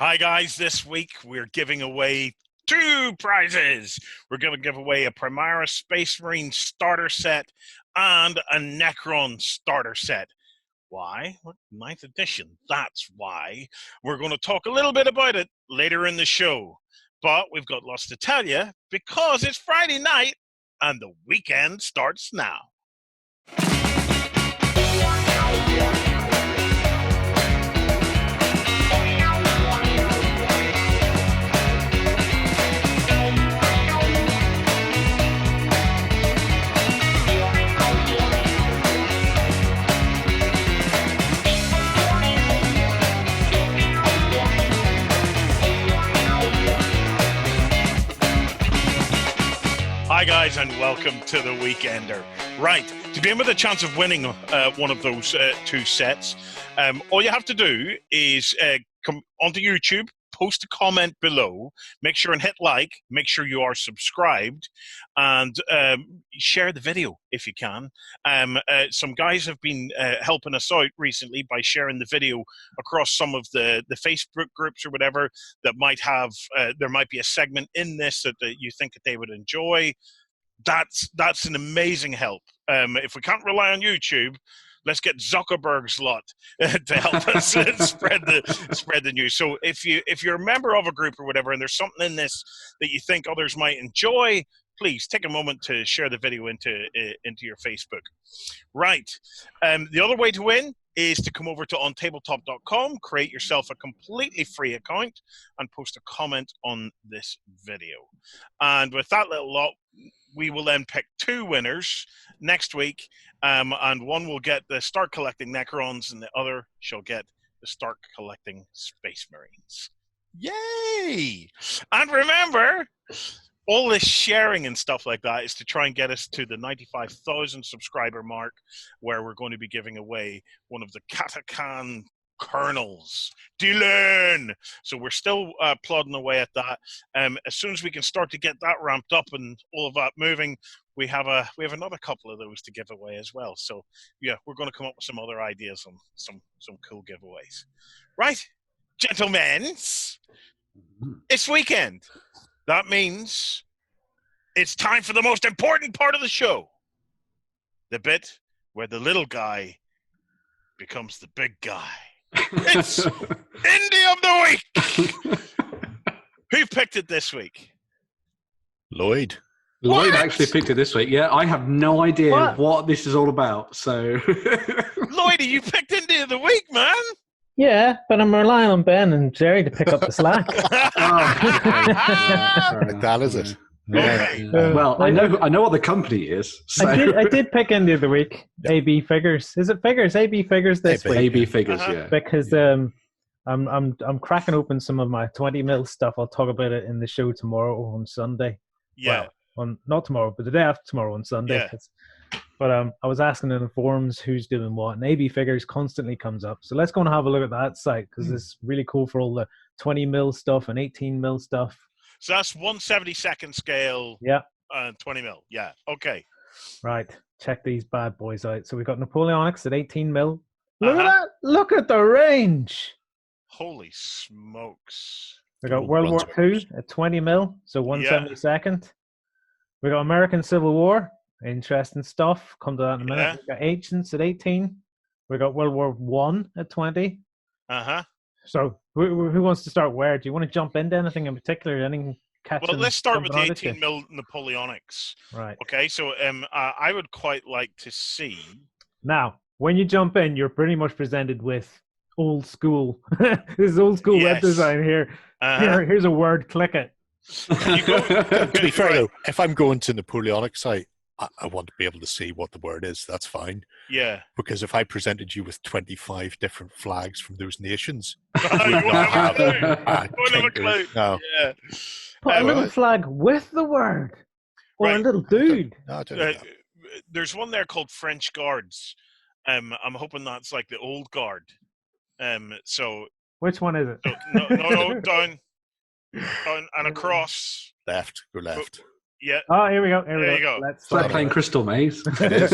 Hi guys, this week we're giving away two prizes. We're going to give away a Primaris Space Marine starter set and a Necron starter set. Why? Well, 9th edition. That's why. We're going to talk a little bit about it later in the show. But we've got lots to tell you because it's Friday night and the weekend starts now. Hi guys, and welcome to the Weekender. Right, to be in with a chance of winning one of those two sets, all you have to do is come onto YouTube, post a comment below, make sure and hit like, make sure you are subscribed, and share the video if you can. Some guys have been helping us out recently by sharing the video across some of the Facebook groups or whatever that might have, there might be a segment in this that you think that they would enjoy. That's an amazing help. If we can't rely on YouTube, let's get Zuckerberg's lot to help us spread the news. So if you're a member of a group or whatever, and there's something in this that you think others might enjoy, please take a moment to share the video into your Facebook. Right. The other way to win is to come over to OnTableTop.com, create yourself a completely free account, and post a comment on this video. And with that little lot, we will then pick two winners next week, and one will get the Start Collecting Necrons, and the other shall get the Start Collecting Space Marines. Yay! And remember, all this sharing and stuff like that is to try and get us to the 95,000 subscriber mark, where we're going to be giving away one of the Katakan Colonels. Dylan! So we're still plodding away at that. As soon as we can start to get that ramped up and all of that moving, we have another couple of those to give away as well. So yeah, we're going to come up with some other ideas on some cool giveaways. Right, gentlemen, it's weekend. That means it's time for the most important part of the show. The bit where the little guy becomes the big guy. It's Indie of the Week! Who picked it this week? Lloyd. Lloyd actually picked it this week. Yeah, I have no idea what this is all about. So, Lloydie, you picked Indie of the Week, man! Yeah, but I'm relying on Ben and Jerry to pick up the slack. That is it. Okay. Well, I know what the company is. So. I did pick Indie of the Week. AB Figures. Is it Figures? AB Figures this week. AB Figures, yeah. Because I'm cracking open some of my 20mm stuff. I'll talk about it in the show tomorrow on Sunday. Yeah. Well, not tomorrow, but the day after tomorrow on Sunday. Yeah. But I was asking in the forums who's doing what, and AB Figures constantly comes up. So let's go and have a look at that site, because it's really cool for all the 20mm stuff and 18mm stuff. So that's 1/72nd scale. Yeah. And 20mm. Yeah. Okay. Right. Check these bad boys out. So we've got Napoleonics at 18mm. Look at that. Look at the range. Holy smokes. We got World War II at 20mm, so 1/72nd. We got American Civil War. Interesting stuff. Come to that in a minute. Yeah. We got Ancients at 18. We got World War I at 20. So who wants to start where? Do you want to jump into anything in particular? Anything catching? Well, let's start with the 18mm Napoleonics. Right. Okay, so I would quite like to see. Now, when you jump in, you're pretty much presented with old school. This is old school web design here. Here's a word. Click it. To be fair, though, if I'm going to Napoleonic site, I want to be able to see what the word is. That's fine. Yeah. Because if I presented you with 25 different flags from those nations, you won't have a clue. No. Yeah. Put a little flag with the word, or a little dude. There's one there called French Guards. I'm hoping that's like the old guard. So which one is it? So, no, down and across. Left, go left. Yeah. Oh, here we go. There you go. Let's start playing Crystal Maze. It is.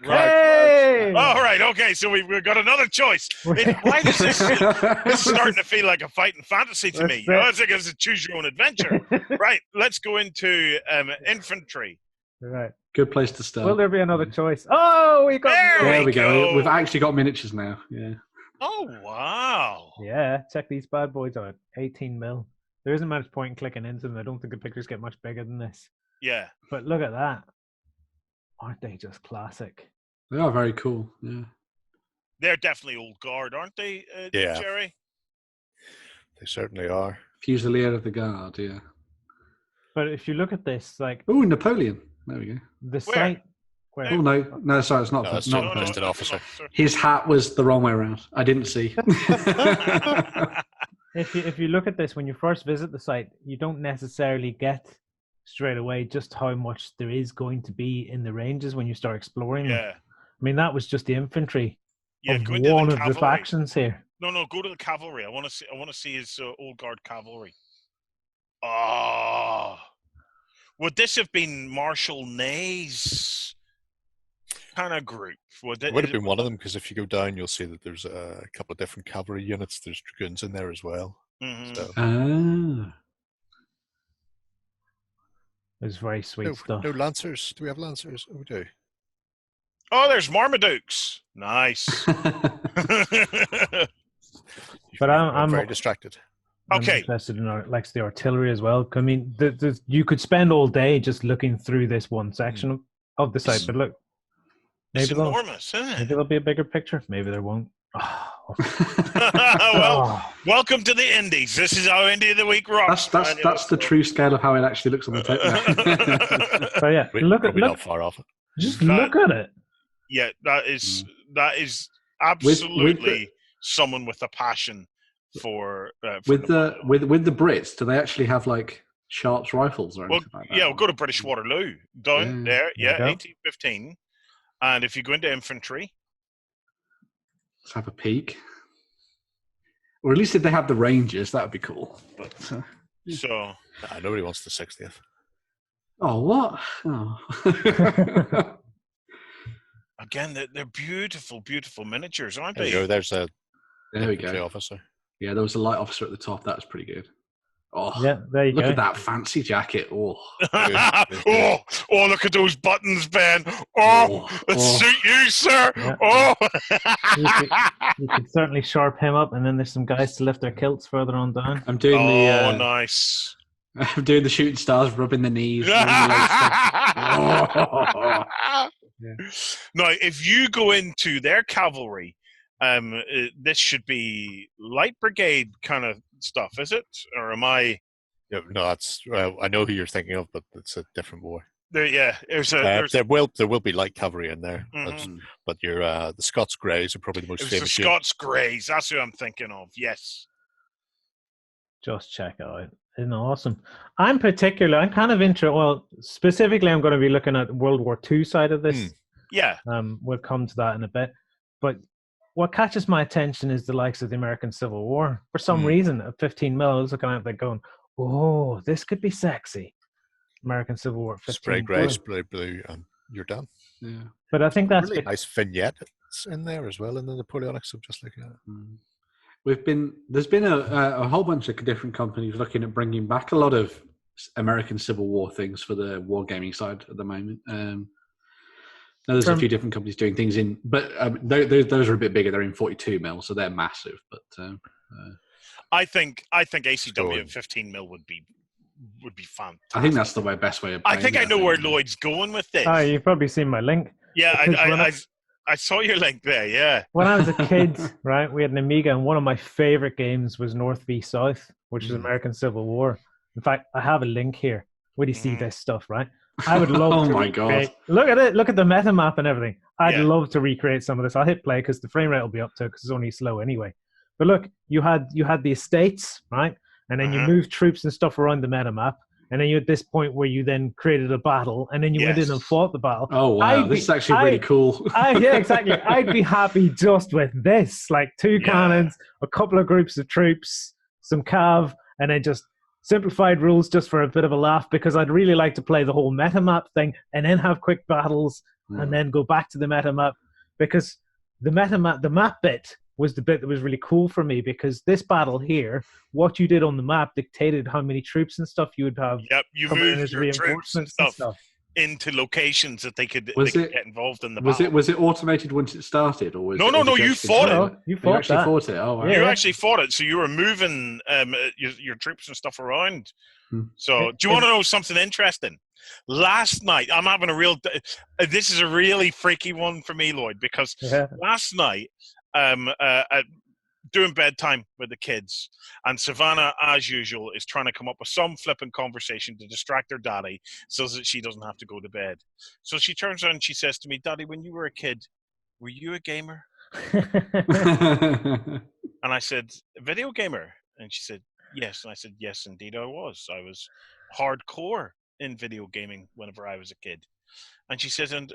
Right. Hey! All right. Okay. So we've got another choice. Why does this? This is starting to feel like a fighting fantasy to me. It's like it's a choose your own adventure. Right. Let's go into infantry. Right. Good place to start. Will there be another choice? Oh, we got. There we go. go. We've actually got miniatures now. Yeah. Oh wow. Yeah, check these bad boys out. 18 mil. There isn't much point in clicking into them. I don't think the pictures get much bigger than this. Yeah. But look at that. Aren't they just classic? They are very cool. Yeah. They're definitely old guard, aren't they, Yeah. Jerry? They certainly are. Fusilier of the Guard, yeah. But if you look at this, like Oh, Napoleon. There we go. the Where? site. Where? Oh, no, sorry, it's not. No, it's not just an officer. His hat was the wrong way around. I didn't see. If you look at this, when you first visit the site, you don't necessarily get straight away just how much there is going to be in the ranges when you start exploring them. Yeah. I mean, that was just the infantry Yeah. of Go into one the of the cavalry. factions here. No. Go to the cavalry. I want to see his old guard cavalry. Oh. Would this have been Marshal Ney's kind of group? It would have been one of them, because if you go down, you'll see that there's a couple of different cavalry units. There's dragoons in there as well. Mhm. So, Ah. It's very sweet stuff. no lancers. Do we have lancers? Oh, we do. Oh, there's Marmadukes. Nice. But I'm very distracted. I'm Okay. interested in the artillery as well. I mean, you could spend all day just looking through this one section of the site. But look, It's maybe enormous, isn't it? there'll be a bigger picture. Maybe there won't. Oh. Well, welcome to the Indies. This is how Indie of the Week rocks. That's the true scale of how it actually looks on the tape. So yeah, Probably not far off. just look at it. Yeah, that is absolutely someone with a passion for with the Brits. Do they actually have like Sharps rifles or anything like that? Yeah, we'll go to British Waterloo down there. Yeah, There you go. 1815. And if you go into infantry, Let's have a peek. Or at least if they have the Rangers, that would be cool. But so Nobody wants the 60th. oh, what? Oh. again, they're beautiful, beautiful miniatures, aren't There they? you go. There's a There we infantry go. officer. Yeah, there was a light officer at the top. That was pretty good. Oh, Yeah, there you look go. at that fancy jacket. Oh, oh, look at those buttons, Ben. Oh, it suit you, sir. Yeah. Oh. You could certainly sharp him up, and then there's some guys to lift their kilts further on down. I'm doing Nice. I'm doing the shooting stars, rubbing the knees. rubbing the legs down. Oh. Now, if you go into their cavalry, this should be light brigade kind of stuff, is it? Or am I? Yeah, no, that's. I know who you're thinking of, but it's a different war. There's There will be light cavalry in there, Mhm. but your the Scots Greys are probably the most It was the famous. unit. Scots Greys. That's who I'm thinking of. Yes. Just check it out. Isn't it awesome? I'm kind of interested. Well, specifically, I'm going to be looking at World War II side of this. Yeah. We'll come to that in a bit. But what catches my attention is the likes of the American Civil War. For some reason, at 15 mil, I was looking at that going, oh, this could be sexy. American Civil War. 15 Spray grey, blue. spray blue, and you're done. Yeah. But I think that's Really nice vignettes in there as well in the Napoleonics. I'm just looking at it. There's been a whole bunch of different companies looking at bringing back a lot of American Civil War things for the wargaming side at the moment. There's a few different companies doing things in, but those are a bit bigger. They're in 42 mil, so they're massive. But I think ACW at 15 mil would be fantastic. I think that's the best way of. I think I know where Lloyd's going with this. Oh, you've probably seen my link. Yeah, I saw your link there. Yeah. When I was a kid, right, we had an Amiga, and one of my favorite games was North v South, which is American Civil War. In fact, I have a link here. Where do you see this stuff, right? I would love Oh to my recreate. God. Look at it. Look at the meta map and everything. I'd Yeah. love to recreate some of this. I'll hit play because the frame rate will be up to it because it's only slow anyway. But look, you had the estates, right? And then you moved troops and stuff around the meta map. And then you at this point where you then created a battle, and then you went in and fought the battle. Oh wow, this is actually really cool. Yeah, exactly. I'd be happy just with this, like 2 cannons, a couple of groups of troops, some cav, and then just simplified rules just for a bit of a laugh, because I'd really like to play the whole meta map thing and then have quick battles and then go back to the meta map, because the map bit was the bit that was really cool for me, because this battle here, what you did on the map dictated how many troops and stuff you would have. Yep, you coming in moved as your troops and reinforcements stuff into locations that they could get involved in the was battle. Was it automated once it started, or was No, you fought it. You actually fought it. Oh, wow. You actually fought it, so you were moving your troops and stuff around. So, do you want to know something interesting? Last night, I'm having a real. This is a really freaky one for me, Lloyd, because last night, doing bedtime with the kids, and Savannah, as usual, is trying to come up with some flippant conversation to distract her daddy so that she doesn't have to go to bed. So she turns around and she says to me, "Daddy, when you were a kid, were you a gamer?" And I said, "A video gamer?" And she said, "Yes." And I said, "Yes, indeed I was. I was hardcore in video gaming whenever I was a kid." And she says, "And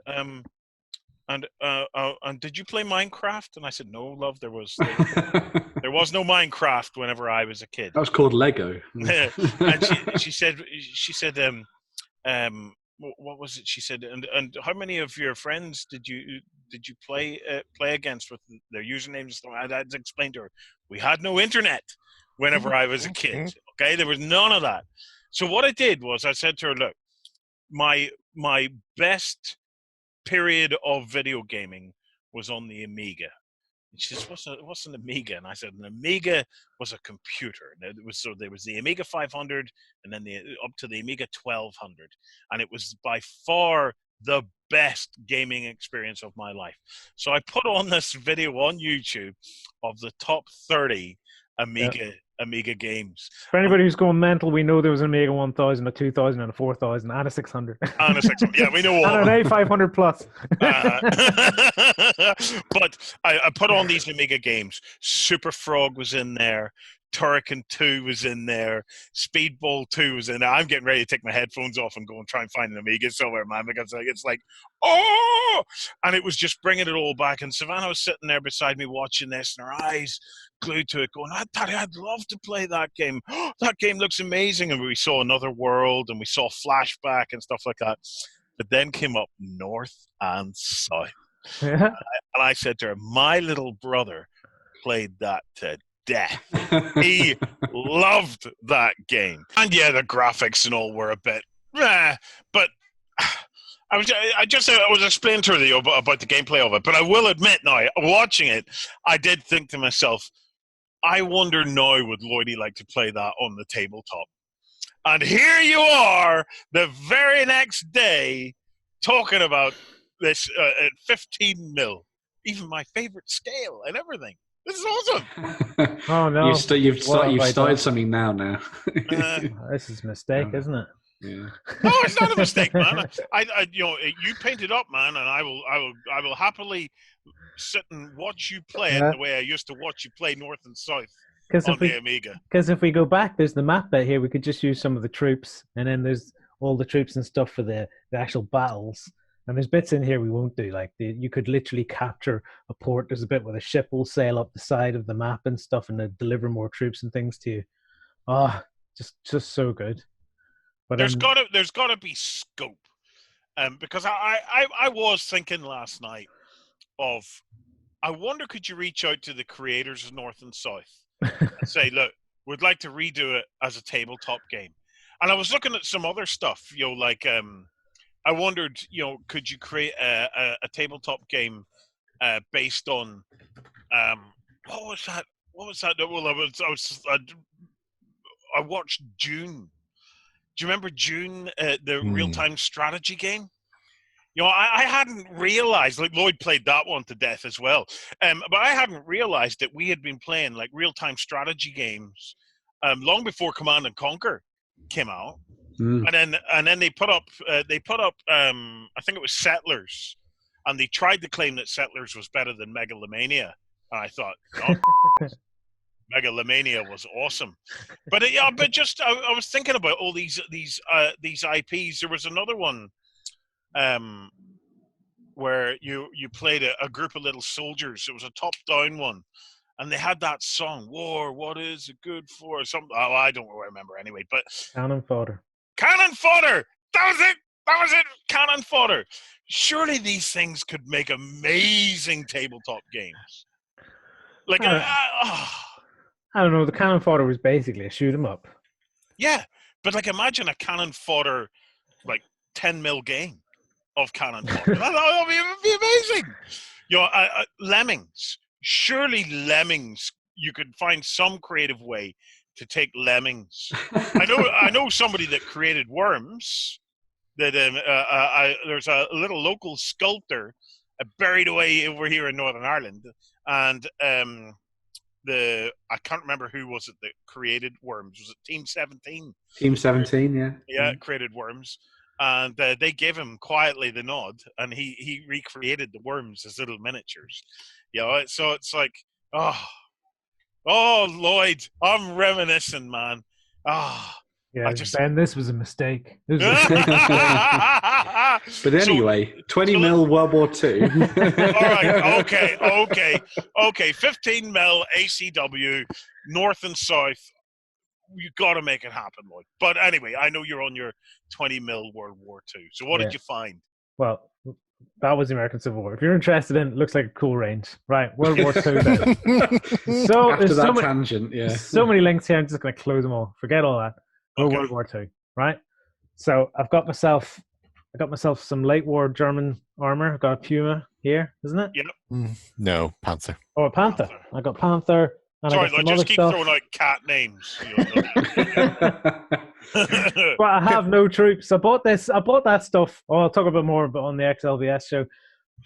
did you play Minecraft?" And I said, "No, love, there was no Minecraft whenever I was a kid." That was called Lego. And she said, what was it? She said, and how many of your friends did you play against with their usernames? I'd explained to her, we had no internet whenever I was a kid. Okay, there was none of that. So what I did was I said to her, look, my best period of video gaming was on the Amiga. And she says, what's an Amiga? And I said, an Amiga was a computer. And there was the Amiga 500, and then up to the Amiga 1200, and it was by far the best gaming experience of my life. So I put on this video on YouTube of the top 30 Amiga games. For anybody who's going mental, we know there was an Amiga 1000, a 2000, and a 4000, and a 600. And a 600, yeah, we know all. And an A500 plus. But I put on these Amiga games. Super Frog was in there. Turrican 2 was in there. Speedball 2 was in there. I'm getting ready to take my headphones off and go and try and find an Amiga somewhere, man, because it's like, oh! And it was just bringing it all back. And Savannah was sitting there beside me watching this, and her eyes glued to it, going, Daddy, I'd love to play that game. That game looks amazing. And we saw Another World, and we saw Flashback and stuff like that. But then came up North and South. And I said to her, my little brother played that to death. He loved that game. And yeah, the graphics and all were a bit but I was explaining to her about the gameplay of it, but I will admit now, watching it, I did think to myself, I wonder now would Lloydie like to play that on the tabletop. And here you are the very next day talking about this at 15 mil, even my favorite scale and everything. This is awesome. Oh no! You've started something now. This is a mistake, isn't it? Yeah. No, it's not a mistake, man. I you paint it up, man, and I will happily sit and watch you play it the way I used to watch you play North and South on the Amiga. Because if we go back, there's the map bit here. We could just use some of the troops, and then there's all the troops and stuff for the actual battles. And there's bits in here we won't do. Like you could literally capture a port. There's a bit where the ship will sail up the side of the map and stuff, and deliver more troops and things to you. Just so good. But there's gotta be scope, because I was thinking last night of, I wonder could you reach out to the creators of North and South and say, look, we'd like to redo it as a tabletop game. And I was looking at some other stuff, like I wondered, could you create a tabletop game based on what was that? Well, I watched Dune. Do you remember Dune, the real-time strategy game? I hadn't realized, like Lloyd played that one to death as well, but I hadn't realized that we had been playing like real-time strategy games long before Command and Conquer came out. And then they put up I think it was Settlers, and they tried to claim that Settlers was better than Megalomania, and I thought, no, Megalomania was awesome. But I was thinking about all these IPs. There was another one where you played a group of little soldiers. It was a top-down one, and they had that song, "War, what is it good for?" Something. Oh, I don't remember anyway. But Cannon Fodder. Cannon Fodder! That was it! That was it. Cannon fodder. Surely these things could make amazing tabletop games. Like, I don't know. The cannon fodder was basically a shoot 'em up. yeah, but like, imagine a cannon fodder, like 10 mil game of cannon fodder. That would be amazing. You know, lemmings. Surely lemmings. You could find some creative way to take lemmings. I know somebody that created worms. That there's a little local sculptor buried away over here in Northern Ireland, and I can't remember who was it that created worms. Was it Team 17? Team 17, yeah. Yeah, created worms, and they gave him quietly the nod, and he recreated the worms as little miniatures. You know, so it's like, oh, Lloyd, I'm reminiscing, man. Yeah, Ben, this was a mistake. This was a mistake. But anyway, 20 mil World War II. All right, okay. 15 mil ACW, North and South. You got to make it happen, Lloyd. But anyway, I know you're on your 20 mil World War II. So what did you find? Well, that was the American Civil War. If you're interested in it, looks like a cool range. Right, World War II then. So After that so tangent, yeah. So many links here, I'm just going to close them all. Forget all that. Okay. World War II, right? So I got myself some late war German armor. I've got a Puma here, isn't it? Yep. No, Panther. Oh, a Panther. I got Panther. And Sorry, I got some just other keep stuff. throwing out cat names. But I have no troops. I bought that stuff. Oh, I'll talk a bit more about on the XLVS show.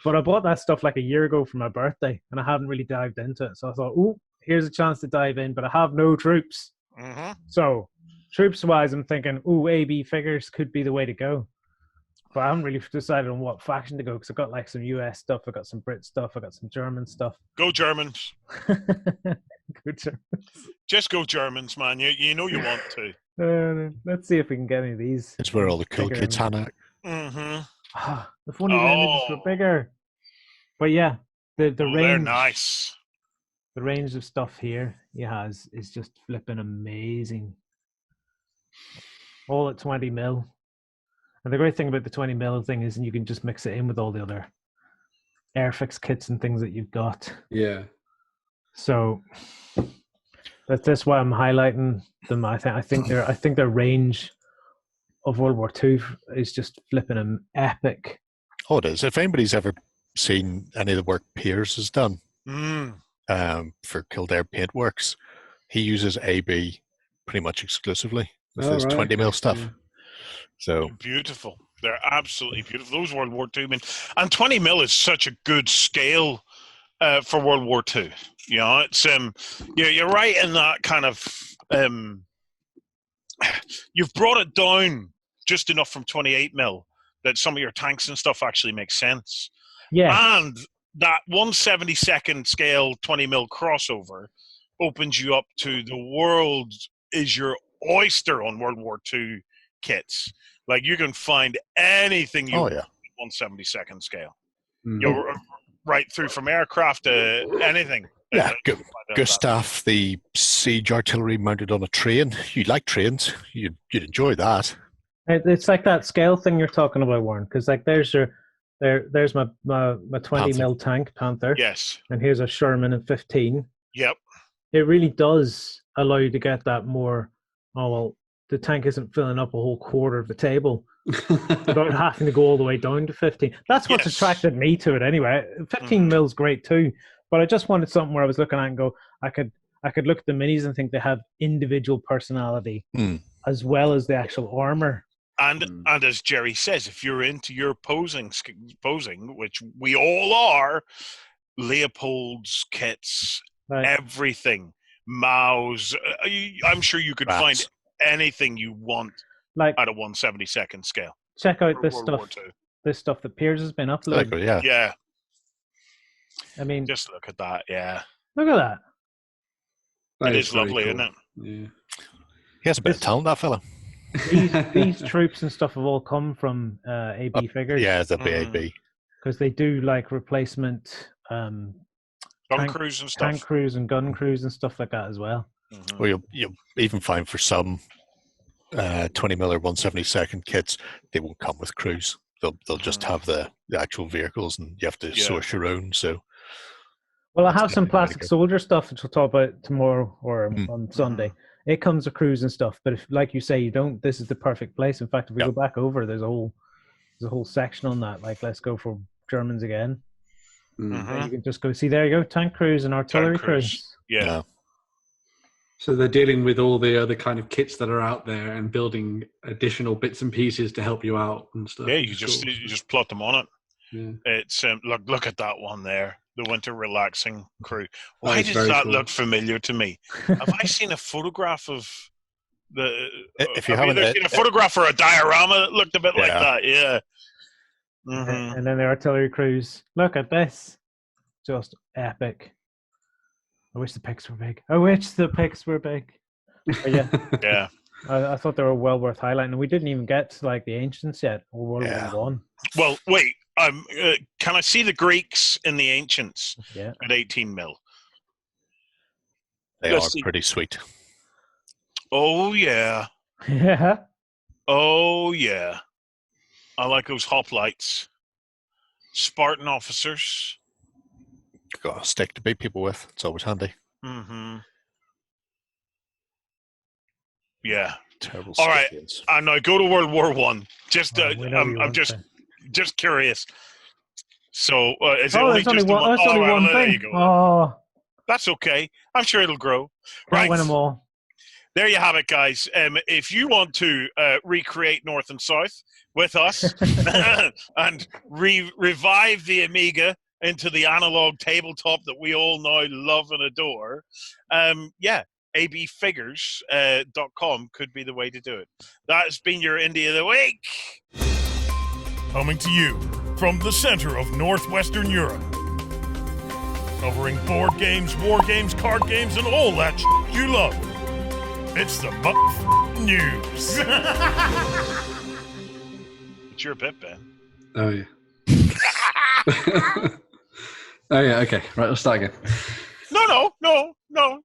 But I bought that stuff like a year ago for my birthday, and I haven't really dived into it. So I thought, ooh, here's a chance to dive in, but I have no troops. Mm-hmm. So troops-wise, I'm thinking, ooh, AB figures could be the way to go. But I haven't really decided on what faction to go, because I've got like some US stuff, I've got some Brit stuff, I've got some German stuff. Go Germans. Good Germans. Just go Germans, man. You know you want to. Let's see if we can get any of these. It's where all the cool kids hang out. Mm-hmm. If only the images were bigger. But yeah, the range. They're nice. The range of stuff here he has is just flipping amazing. All at 20 mil. And the great thing about the 20 mil thing is you can just mix it in with all the other Airfix kits and things that you've got. Yeah. So that's why I'm highlighting them. I think their range of World War II is just flipping epic. Oh, it is. If anybody's ever seen any of the work Piers has done for Kildare Paintworks, he uses AB pretty much exclusively with his 20 mil stuff. Yeah. So beautiful. They're absolutely beautiful. Those World War II, and 20 mil is such a good scale for World War II. You know, it's you're right in that kind of you've brought it down just enough from 28 mil that some of your tanks and stuff actually make sense. Yeah, and that 1/72nd scale 20 mil crossover opens you up to the world is your oyster on World War II kits. Like, you can find anything you want at 1/72nd scale. You're right through from aircraft to anything. Yeah, Gustav, the siege artillery mounted on a train. You like trains? You'd enjoy that. It's like that scale thing you're talking about, Warren. Because like there's my 20 mil tank Panther. Yes. And here's a Sherman in 15. Yep. It really does allow you to get that more. Oh well, the tank isn't filling up a whole quarter of the table without having to go all the way down to 15. That's what's attracted me to it anyway. 15 mil's great too, but I just wanted something where I was looking at and go, I could look at the minis and think they have individual personality as well as the actual armor. And as Jerry says, if you're into your posing, which we all are, Leopold's kits, everything, Mao's, I'm sure you could find anything you want at a 1/72nd scale. Check out this stuff that Piers has been uploading. Yeah. I mean, just look at that. Yeah. Look at that. It is lovely, isn't it? Yeah. He has a bit of talent, that fella. These troops and stuff have all come from AB figures. Yeah, the AB. Because they do like replacement gun crews and stuff. Tank crews and gun crews and stuff like that as well. Well, you'll even find for some 20 mil or 172nd kits, they won't come with crews. They'll just have the actual vehicles, and you have to source your own. So, well, I have some plastic soldier stuff, which we'll talk about tomorrow or on Sunday. It comes with crews and stuff, but if, like you say, you don't, this is the perfect place. In fact, if we go back over, there's a whole section on that. Like, let's go for Germans again. You can just go see. There you go, tank crews and artillery crews. Yeah. So they're dealing with all the other kind of kits that are out there and building additional bits and pieces to help you out and stuff. Yeah, you just plot them on it. Yeah. It's look at that one there, the winter relaxing crew. Why does that look familiar to me? Have I seen a photograph of the? If you haven't seen a photograph or a diorama that looked a bit like that, yeah. And then the artillery crews. Look at this, just epic. I wish the pics were big. But yeah. Yeah. I thought they were well worth highlighting. And we didn't even get to like the ancients yet, or World War One. Well, wait. Can I see the Greeks in the ancients? Yeah. At 18 mil. They are pretty sweet. Oh yeah. Yeah. Oh yeah. I like those hoplites. Spartan officers. Got a stick to beat people with. It's always handy. Yeah. Terrible. All right. And now go to World War One. I'm just curious. So is it only one? That's only one thing. There you go. Oh, that's okay. I'm sure it'll grow. Can't win them all. There you have it, guys. If you want to recreate North and South with us and revive the Amiga into the analog tabletop that we all now love and adore, abfigures.com could be the way to do it. That has been your Indie of the Week. Coming to you from the center of Northwestern Europe. Covering board games, war games, card games, and all that you love. It's the news. It's your bit, Ben. Oh, yeah. Oh, yeah, okay. Right, let's start again. No.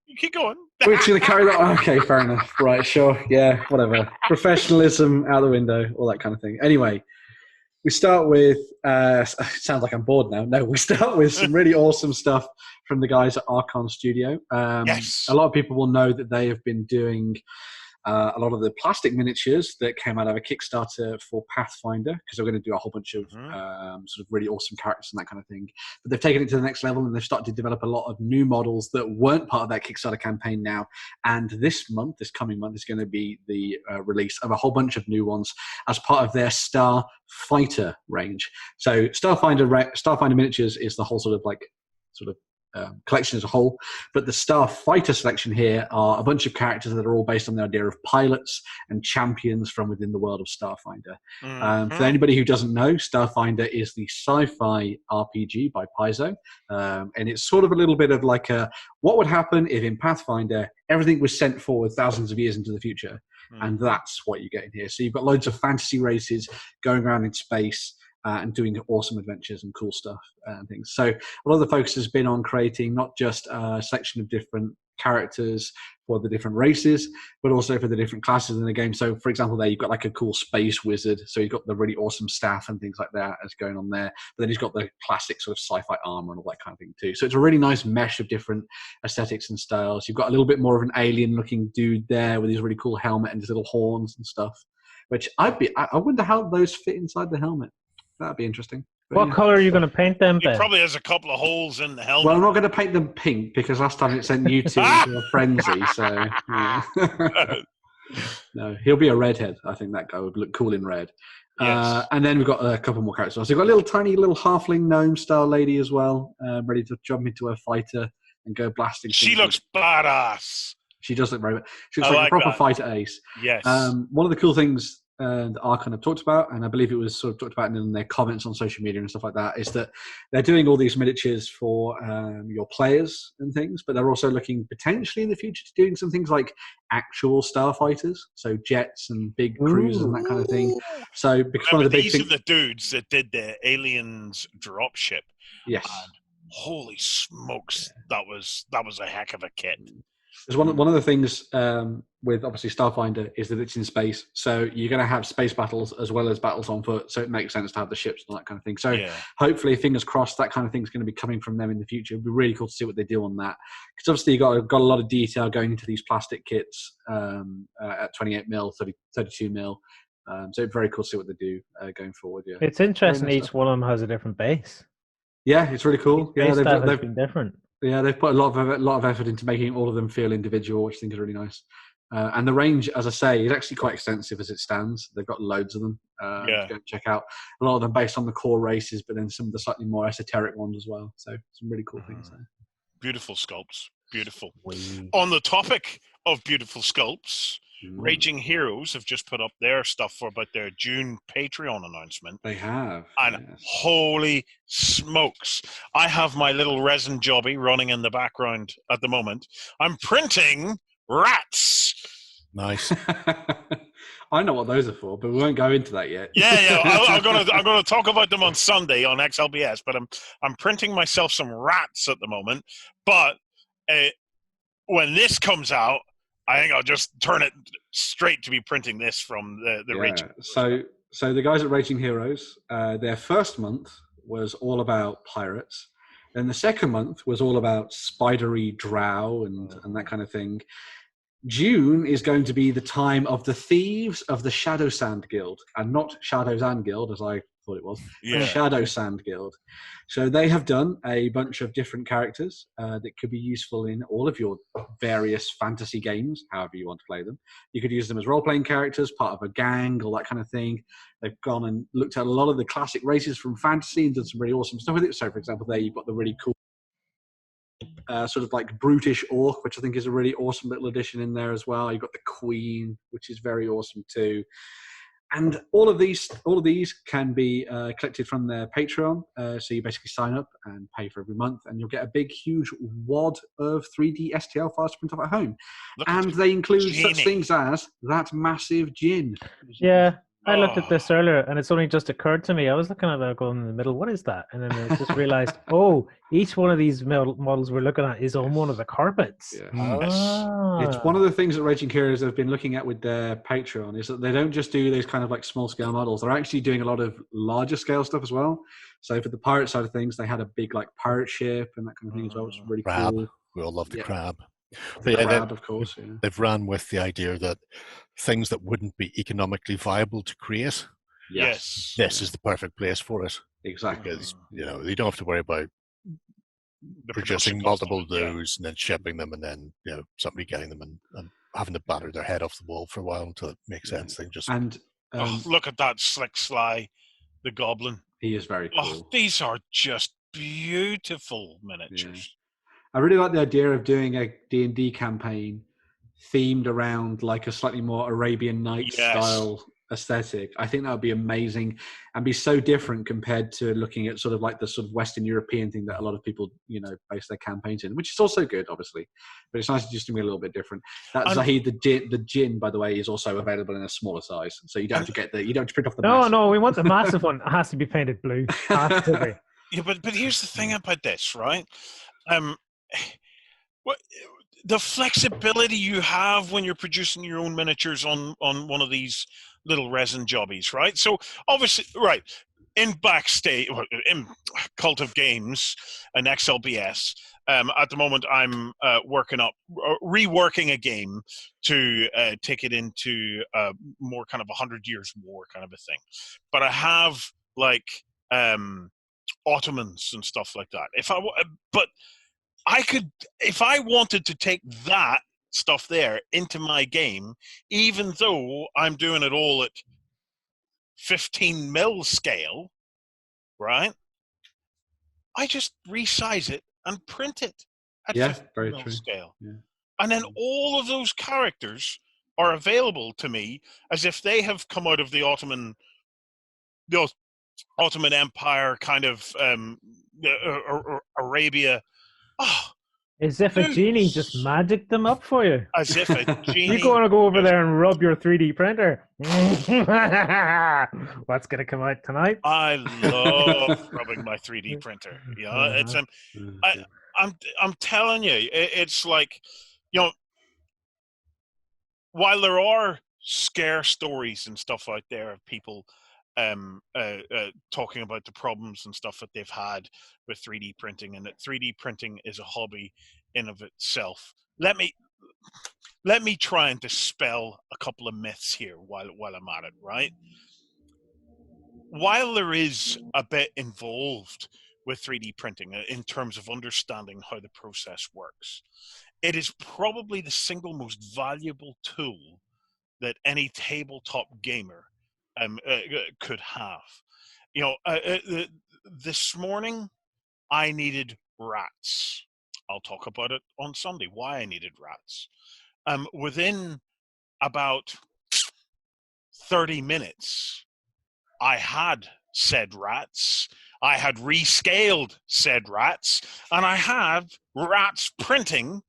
You keep going. We're just going to carry that on. Okay, fair enough. Right, sure. Yeah, whatever. Professionalism out the window, all that kind of thing. Anyway, we start with, it sounds like I'm bored now. No, we start with some really awesome stuff from the guys at Archon Studio. Yes. A lot of people will know that they have been doing a lot of the plastic miniatures that came out of a Kickstarter for Pathfinder, because they're going to do a whole bunch of sort of really awesome characters and that kind of thing. But they've taken it to the next level, and they've started to develop a lot of new models that weren't part of that Kickstarter campaign now. And this coming month, is going to be the release of a whole bunch of new ones as part of their Starfighter range. So Starfinder miniatures is the whole sort of collection as a whole, but the Starfighter selection here are a bunch of characters that are all based on the idea of pilots and champions from within the world of Starfinder. For anybody who doesn't know, Starfinder is the sci-fi RPG by Paizo, and it's sort of a little bit of like what would happen if in Pathfinder everything was sent forward thousands of years into the future, and that's what you get in here. So you've got loads of fantasy races going around in space, and doing awesome adventures and cool stuff and things. So a lot of the focus has been on creating not just a selection of different characters for the different races, but also for the different classes in the game. So, for example, there you've got like a cool space wizard. So you've got the really awesome staff and things like that as going on there. But then he's got the classic sort of sci-fi armor and all that kind of thing too. So it's a really nice mesh of different aesthetics and styles. You've got a little bit more of an alien-looking dude there with his really cool helmet and his little horns and stuff, which I wonder how those fit inside the helmet. That'd be interesting. But what color are you going to paint them, Ben? It probably has a couple of holes in the helmet. Well, I'm not going to paint them pink because last time it sent you two into a frenzy. So, yeah. No, he'll be a redhead. I think that guy would look cool in red. Yes. And then we've got a couple more characters. So we've got a little tiny little halfling gnome style lady as well, ready to jump into her fighter and go blasting. She looks badass. She does look very. She looks like a proper fighter ace. Yes. One of the cool things that Archon have talked about, and I believe it was sort of talked about in their comments on social media and stuff like that, is that they're doing all these miniatures for your players and things, but they're also looking potentially in the future to doing some things like actual starfighters, so jets and big cruisers and that kind of thing. So because one of the big these are the dudes that did the Aliens dropship. Yes. And holy smokes, that was a heck of a kit. There's one of the things with obviously Starfinder is that it's in space, so you're going to have space battles as well as battles on foot. So it makes sense to have the ships and all that kind of thing. So hopefully, fingers crossed, that kind of thing is going to be coming from them in the future. It'd be really cool to see what they do on that, because obviously you got a lot of detail going into these plastic kits at 28mm, 32mm. So it's very cool to see what they do going forward. Yeah, it's interesting. Each one of them has a different base. Yeah, it's really cool. Yeah, they've been different. Yeah, they've put a lot of effort into making all of them feel individual, which I think is really nice. And the range, as I say, is actually quite extensive as it stands. They've got loads of them. To go check out. A lot of them based on the core races, but then some of the slightly more esoteric ones as well. So some really cool things there. Beautiful sculpts. Beautiful. On the topic of beautiful sculpts, Raging Heroes have just put up their stuff for about their June Patreon announcement. They have. And holy smokes, I have my little resin jobby running in the background at the moment. I'm printing rats. Nice. I know what those are for, but we won't go into that yet. I'm gonna talk about them on Sunday on XLBS. But I'm printing myself some rats at the moment. But when this comes out, I think I'll just turn it straight to be printing this from the Raging. So the guys at Raging Heroes, their first month was all about pirates. Then the second month was all about spidery drow and that kind of thing. June is going to be the time of the Thieves of the Shadow Sand Guild, and not Shadow Sand Guild, as I thought it was, but Shadow Sand Guild. So they have done a bunch of different characters that could be useful in all of your various fantasy games, however you want to play them. You could use them as role-playing characters, part of a gang, all that kind of thing. They've gone and looked at a lot of the classic races from fantasy and done some really awesome stuff with it. So, for example, there you've got the really cool sort of like brutish orc, which I think is a really awesome little addition in there as well. You've got the queen, which is very awesome too. And all of these can be collected from their Patreon. So you basically sign up and pay for every month, and you'll get a big, huge wad of 3D STL files to print off at home. And they include such things as that massive gin. Yeah. I looked at this earlier, and it's only just occurred to me. I was looking at it going in the middle. What is that? And then I just realized, each one of these models we're looking at is on one of the carpets. Yeah. It's one of the things that Raging Heroes have been looking at with their Patreon is that they don't just do these kind of like small scale models. They're actually doing a lot of larger scale stuff as well. So for the pirate side of things, they had a big like pirate ship and that kind of thing as well, which is really cool. We all love the crab. Crab, of course. They've ran with the idea that things that wouldn't be economically viable to create, this is the perfect place for it. Exactly. Because you don't have to worry about producing multiple of those and then shipping them, and then somebody getting them and having to batter their head off the wall for a while until it makes sense. They just look at that Slick Sly, the Goblin. He is very cool. Oh, these are just beautiful miniatures. I really like the idea of doing a D&D campaign themed around like a slightly more Arabian Nights style aesthetic. I think that would be amazing and be so different compared to looking at sort of like the sort of Western European thing that a lot of people, base their campaigns in, which is also good, obviously. But it's nice to just be a little bit different. That Zahid, the gin, by the way, is also available in a smaller size. So you don't have to print off the massive. No, we want the massive one. It has to be painted blue. Has to be. Yeah, but here's the thing about this, right? The flexibility you have when you're producing your own miniatures on one of these little resin jobbies, right? So obviously, right, in Backstage, in Cult of Games and XLBS, at the moment I'm reworking a game to take it into more kind of 100 Years War kind of a thing. But I have like Ottomans and stuff like that. I could, if I wanted to take that stuff there into my game, even though I'm doing it all at 15mm scale, right? I just resize it and print it at 15mm scale. Yeah. And then all of those characters are available to me as if they have come out of the Ottoman Empire, kind of Arabia. Oh, as if a genie just magicked them up for you. As if a genie. You're going to go over there and rub your 3D printer. What's going to come out tonight? I love rubbing my 3D printer. It's I'm telling you, it's like, while there are scare stories and stuff out there of people talking about the problems and stuff that they've had with 3D printing, and that 3D printing is a hobby in of itself, let me try and dispel a couple of myths here while I'm at it, right? While there is a bit involved with 3D printing in terms of understanding how the process works, it is probably the single most valuable tool that any tabletop gamer could have. You know, this morning I needed rats. I'll talk about it on Sunday, why I needed rats. Within about 30 minutes, I had said rats, I had rescaled said rats, and I had rats printing,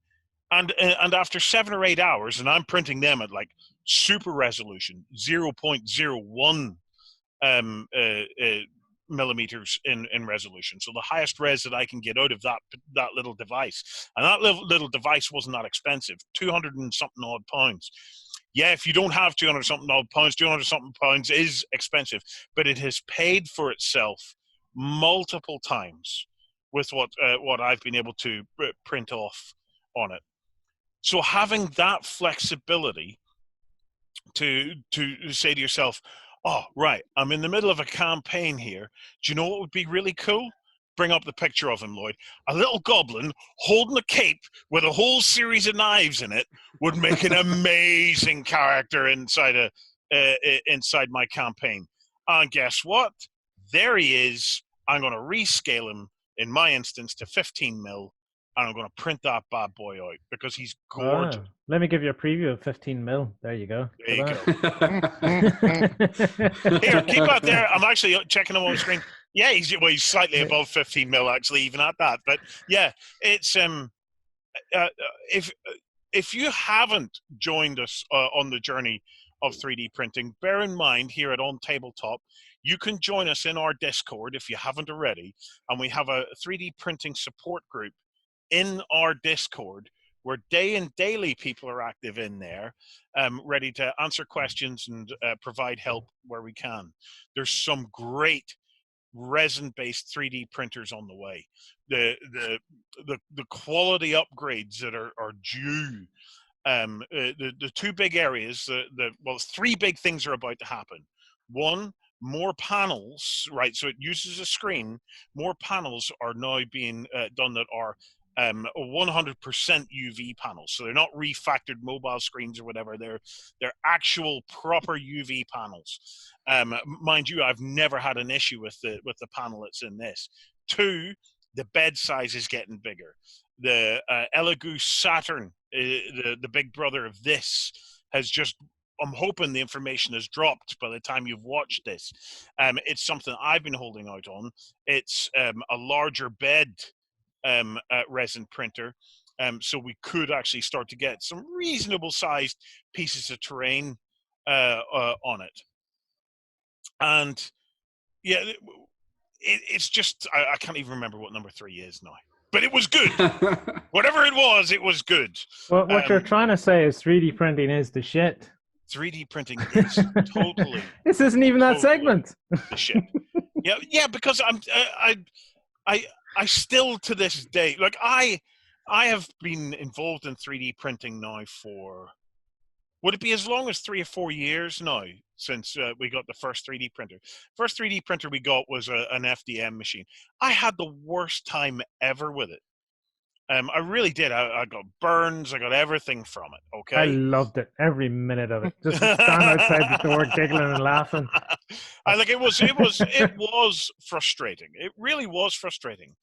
and after 7 or 8 hours, and I'm printing them at like super resolution, 0.01 millimeters in resolution, so the highest res that I can get out of that little device. And that little device wasn't that expensive, 200 and something odd pounds. Yeah, if you don't have 200 something odd pounds, 200 something pounds is expensive, but it has paid for itself multiple times with what I've been able to print off on it. So having that flexibility to say to yourself, oh, right, I'm in the middle of a campaign here. Do you know what would be really cool? Bring up the picture of him, Lloyd. A little goblin holding a cape with a whole series of knives in it would make an amazing character inside my campaign. And guess what? There he is. I'm going to rescale him, in my instance, to 15 mil. And I'm going to print that bad boy out because he's gorgeous. Oh, let me give you a preview of 15 mil. There you go. There you go. Here, keep that there. I'm actually checking him on the screen. Yeah, he's slightly above 15 mil, actually, even at that. But yeah, it's if you haven't joined us on the journey of 3D printing, bear in mind here at OnTableTop, you can join us in our Discord if you haven't already, and we have a 3D printing support group in our Discord where day and daily people are active in there, ready to answer questions and provide help where we can. There's some great resin-based 3D printers on the way. The quality upgrades that are due. The two big areas, well, 3 big things are about to happen. One, more panels, right? So it uses a screen. More panels are now being done that are 100% UV panels. So they're not refactored mobile screens or whatever. They're actual proper UV panels. Mind you, I've never had an issue with the panel that's in this. 2, the bed size is getting bigger. The Elegoo Saturn, the big brother of this, has just, I'm hoping the information has dropped by the time you've watched this. It's something I've been holding out on. It's a larger bed resin printer, so we could actually start to get some reasonable sized pieces of terrain on it. And yeah, it's just I can't even remember what number 3 is now, but it was good. Whatever it was good. Well, what you're trying to say is 3D printing is the shit. 3D printing is totally. This isn't even that segment. The shit. Yeah, because I still to this day, like I have been involved in 3D printing now for, would it be as long as 3 or 4 years now since we got the first 3D printer. First 3D printer we got was an FDM machine. I had the worst time ever with it. I really did. I got burns. I got everything from it. Okay. I loved it, every minute of it. Just stand outside the door, giggling and laughing. It was frustrating. It really was frustrating.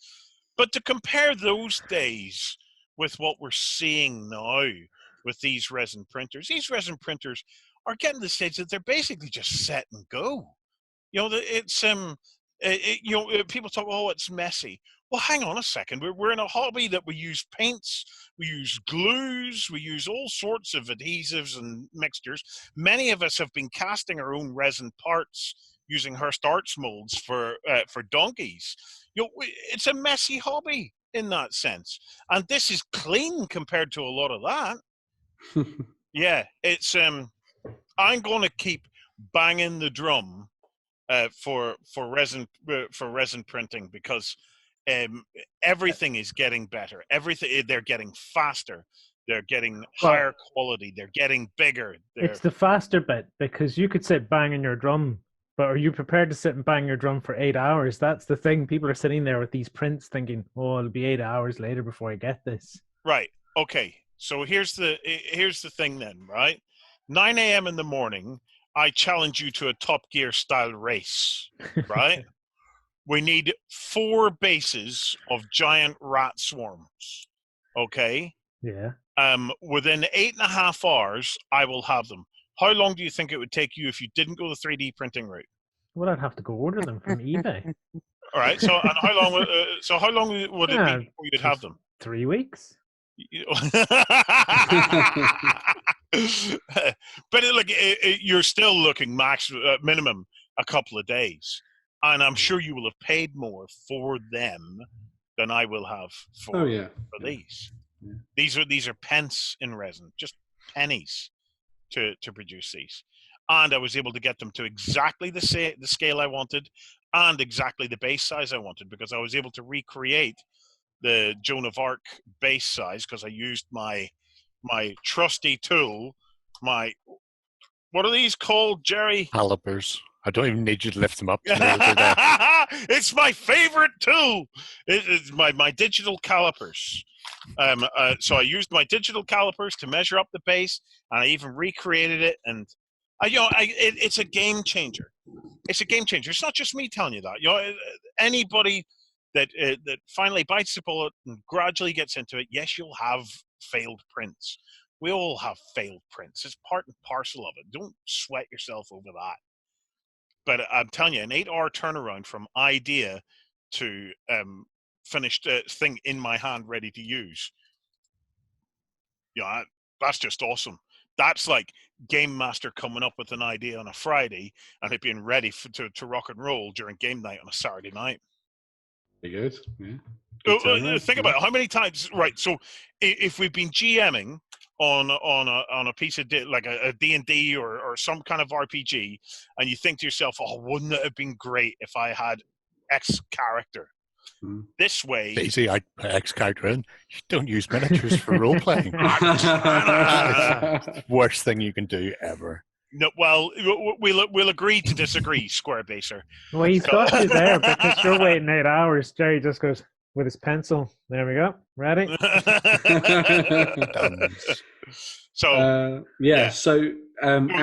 But to compare those days with what we're seeing now with these resin printers are getting to the stage that they're basically just set and go. You know, it's people talk, oh, it's messy. Well, hang on a second. We're in a hobby that we use paints, we use glues, we use all sorts of adhesives and mixtures. Many of us have been casting our own resin parts using Hearst Arts molds for donkeys. You know, it's a messy hobby in that sense, and this is clean compared to a lot of that. Yeah, it's I'm going to keep banging the drum for resin printing, because everything is getting better. Everything, they're getting faster. They're getting higher quality. They're getting bigger. It's the faster bit, because you could sit banging your drum, but are you prepared to sit and bang your drum for 8 hours? That's the thing. People are sitting there with these prints thinking, oh, it'll be 8 hours later before I get this. Right. Okay. So here's the thing then, right? 9 a.m. in the morning, I challenge you to a Top Gear style race, right? We need 4 bases of giant rat swarms. Okay. Yeah. Within 8.5 hours, I will have them. How long do you think it would take you if you didn't go the 3D printing route? Well, I'd have to go order them from eBay. All right. So, and how long? How long would it be before you'd have them? 3 weeks. But look, you're still looking minimum a couple of days, and I'm sure you will have paid more for them than I will have for these. Yeah. These are pence in resin, just pennies to produce these, and I was able to get them to exactly the scale I wanted and exactly the base size I wanted, because I was able to recreate the Joan of Arc base size, because I used my trusty tool. What are these called, Jerry? Calipers. I don't even need you to lift them up. It's my favorite tool. It's my digital calipers. So I used my digital calipers to measure up the base, and I even recreated it. And it's a game changer. It's a game changer. It's not just me telling you that. Anybody that finally bites the bullet and gradually gets into it, yes, you'll have failed prints. We all have failed prints. It's part and parcel of it. Don't sweat yourself over that. But I'm telling you, an 8-hour turnaround from idea to finished thing in my hand, ready to use. Yeah, that's just awesome. That's like Game Master coming up with an idea on a Friday and it being ready to rock and roll during game night on a Saturday night. Very good. Yeah. Think about it. How many times? Right. So if we've been GMing on a piece of like a D&D or some kind of RPG, and you think to yourself, "Oh, wouldn't it have been great if I had X character?" This way, Daisy, I put X character in. You don't use miniatures for role playing. Worst thing you can do ever. No, well, we'll agree to disagree, Square Baser. Well, he's got you there because you're waiting 8 hours. Jerry just goes with his pencil. There we go. Ready? So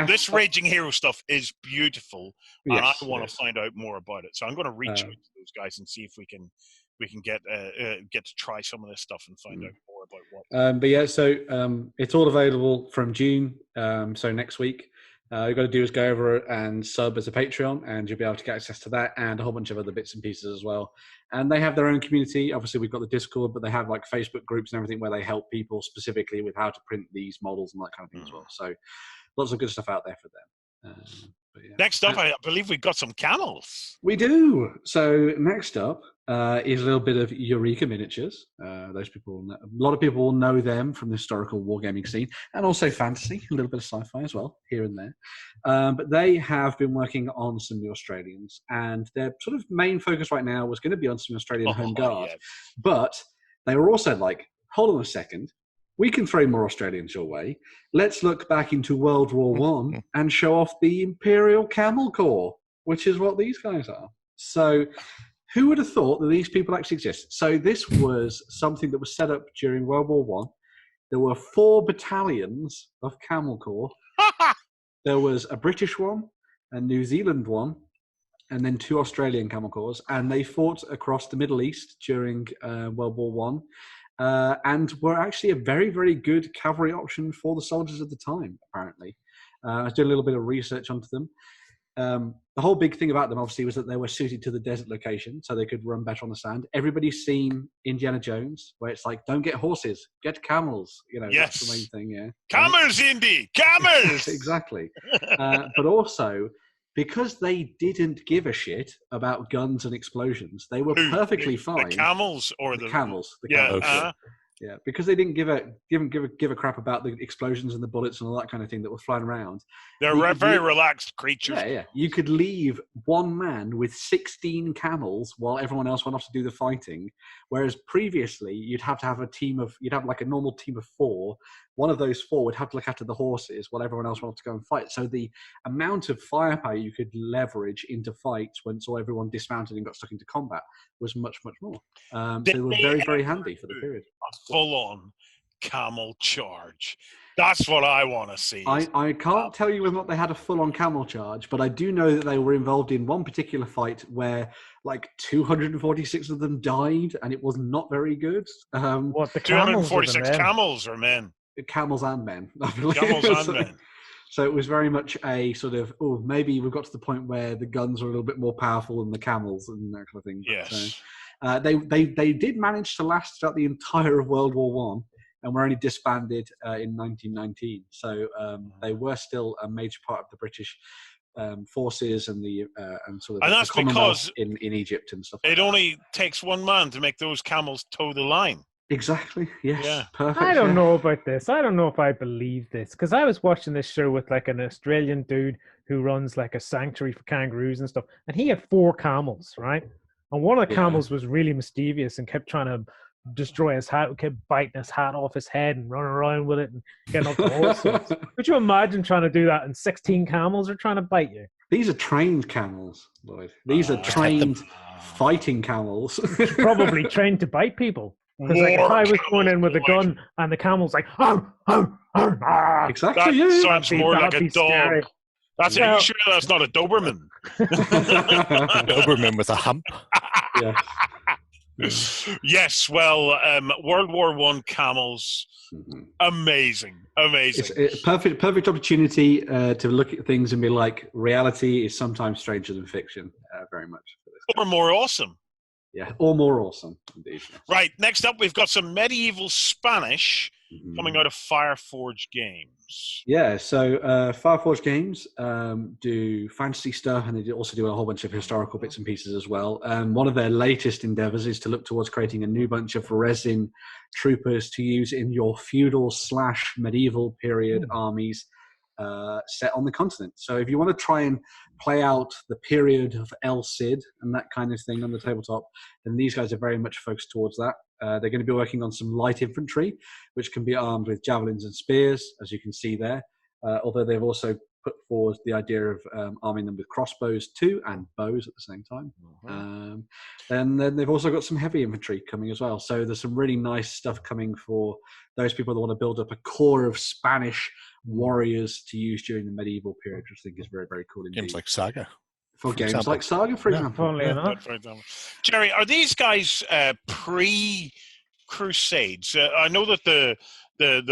this Raging Hero stuff is beautiful, and I want to find out more about it. So I'm going to reach out to those guys and see if we can get to try some of this stuff and find out more about what. It's all available from June. So next week. All you've got to do is go over and sub as a Patreon, and you'll be able to get access to that and a whole bunch of other bits and pieces as well. And they have their own community. Obviously, we've got the Discord, but they have like Facebook groups and everything where they help people specifically with how to print these models and that kind of thing as well. So lots of good stuff out there for them. Next up, I believe we've got some camels. We do. So next up is a little bit of Eureka Miniatures. Those people, a lot of people will know them from the historical wargaming scene, and also fantasy, a little bit of sci-fi as well, here and there. But they have been working on some new Australians, and their sort of main focus right now was going to be on some Australian Home Guard. Yes. But they were also like, hold on a second. We can throw more Australians your way. Let's look back into World War I and show off the Imperial Camel Corps, which is what these guys are. So who would have thought that these people actually exist? So this was something that was set up during World War I. There were 4 battalions of Camel Corps. There was a British one, a New Zealand one, and then 2 Australian Camel Corps. And they fought across the Middle East during World War I. And were actually a very, very good cavalry option for the soldiers at the time, apparently. I was doing a little bit of research onto them. The whole big thing about them, obviously, was that they were suited to the desert location, so they could run better on the sand. Everybody's seen Indiana Jones, where it's like, don't get horses, get camels. Yes. That's the main thing, yeah. Camels, Indy! Camels! Exactly. But also, because they didn't give a shit about guns and explosions, they were perfectly fine. The camels or the camels? The camels. Yeah, because they didn't give a crap about the explosions and the bullets and all that kind of thing that were flying around. They're very relaxed creatures. Yeah. You could leave one man with 16 camels while everyone else went off to do the fighting, whereas previously you'd have to have you'd have like a normal team of 4. One of those 4 would have to look after the horses while everyone else went off to go and fight. So the amount of firepower you could leverage into fights once everyone dismounted and got stuck into combat was much, much more. So they were very, very handy for the period. A full-on camel charge. That's what I want to see. I can't tell you whether or not they had a full-on camel charge, but I do know that they were involved in one particular fight where like 246 of them died, and it was not very good. What, the 246 camels or men? Camels and men, I believe. Camels and men. So it was very much a sort of, maybe we've got to the point where the guns are a little bit more powerful than the camels and that kind of thing. Yes. So, they did manage to last throughout the entire of World War One, and were only disbanded in 1919. So they were still a major part of the British forces and the that's Commonwealth in Egypt and stuff. It only takes one man to make those camels toe the line. Exactly. Yes. Yeah. Perfect. I don't know about this. I don't know if I believe this, because I was watching this show with like an Australian dude who runs like a sanctuary for kangaroos and stuff, and he had 4 camels, right? And one of the camels was really mischievous and kept trying to destroy his hat, kept biting his hat off his head and running around with it and getting up to all sorts. Could you imagine trying to do that and 16 camels are trying to bite you? These are trained camels, Lloyd. These are trained fighting camels. Probably trained to bite people. Because like, if I was going in with a gun and the camel's like, exactly, that sounds more like a dog. Scary. Are you sure that's not a Doberman? Doberman with a hump. Yes, well, World War One camels, amazing. It's a perfect opportunity to look at things and be like, reality is sometimes stranger than fiction. Very much. Or more awesome. Yeah, or more awesome, indeed. Right, next up, we've got some medieval Spanish coming out of Fireforge Games. Yeah, so Fireforge Games do fantasy stuff, and they also do a whole bunch of historical bits and pieces as well. One of their latest endeavors is to look towards creating a new bunch of resin troopers to use in your feudal/medieval period armies set on the continent. So if you want to try and play out the period of El Cid and that kind of thing on the tabletop, then these guys are very much focused towards that. They're going to be working on some light infantry, which can be armed with javelins and spears, as you can see there. Although they've also put forward the idea of arming them with crossbows too, and bows at the same time. And then they've also got some heavy infantry coming as well. So there's some really nice stuff coming for those people that want to build up a core of Spanish warriors to use during the medieval period, which I think is very, very cool indeed. Games like Saga. For games like Saga, for example. Funnily enough. Jerry, are these guys pre-Crusades? I know that the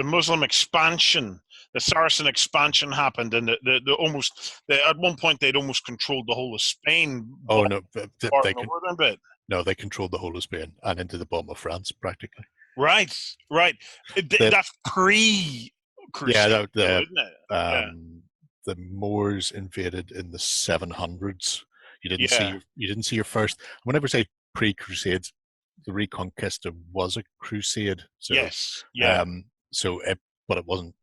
Muslim expansion, the Saracen expansion happened, and at one point they'd almost controlled the whole of Spain. Oh no, they they controlled the whole of Spain and into the bottom of France practically. Right. That's pre-Crusade, isn't it? The Moors invaded in the 700s. You didn't see your first. Whenever I say pre-Crusades, the Reconquista was a crusade. So, yes. Yeah. But it wasn't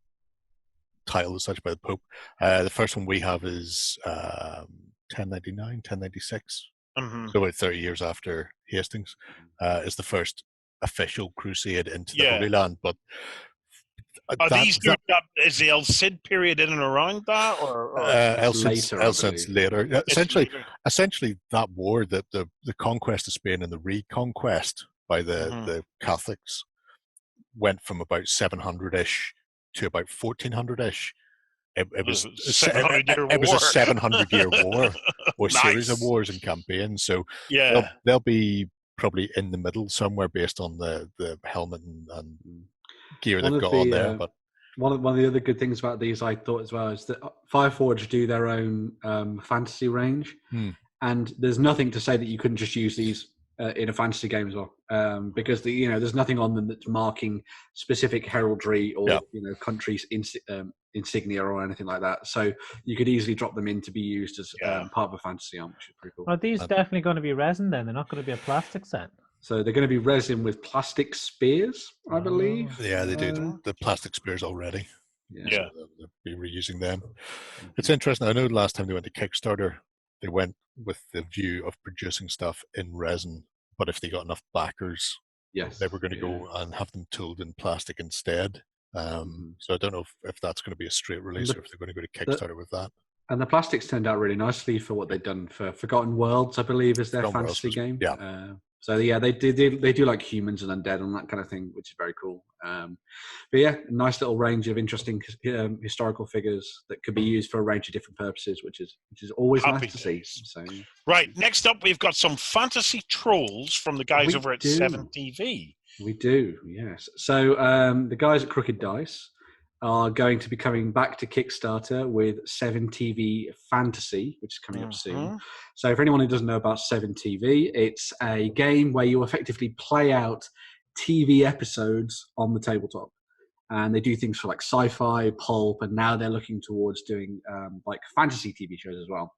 titled as such by the Pope. The first one we have is 1099, 1096. So about 30 years after Hastings is the first official crusade into the Holy Land. But is the El Cid period in and around that, or El Cid's later? Essentially, that war, the conquest of Spain and the reconquest by the Catholics, went from about 700-ish to about 1400-ish. It was a 700-year war, or series of wars and campaigns. So they'll be probably in the middle somewhere based on the helmet and gear they've got on there. But one of the other good things about these, I thought as well, is that Fireforge do their own fantasy range, and there's nothing to say that you couldn't just use these in a fantasy game as well, because there's nothing on them that's marking specific heraldry or countries' insignia or anything like that. So you could easily drop them in to be used as part of a fantasy arm, which is pretty cool. Are these definitely going to be resin then? They're not going to be a plastic set? So they're going to be resin with plastic spears, I believe. Yeah, they do the plastic spears already. Yeah. So they'll be reusing them. It's interesting. I know last time they went to Kickstarter, they went with the view of producing stuff in resin, but if they got enough backers, they were going to go and have them tooled in plastic instead. So I don't know if that's going to be a straight release or if they're going to go to Kickstarter with that. And the plastics turned out really nicely for what they've done for Forgotten Worlds, I believe, is their fantasy game. Yeah. So yeah, they do like humans and undead and that kind of thing, which is very cool. But yeah, a nice little range of interesting historical figures that could be used for a range of different purposes, which is always nice to see. So right, next up we've got some fantasy trolls from the guys over at 7TV. We do, yes. So the guys at Crooked Dice are going to be coming back to Kickstarter with 7TV Fantasy, which is coming up soon. So for anyone who doesn't know about 7TV, it's a game where you effectively play out TV episodes on the tabletop. And they do things for like sci-fi, pulp, and now they're looking towards doing like fantasy TV shows as well.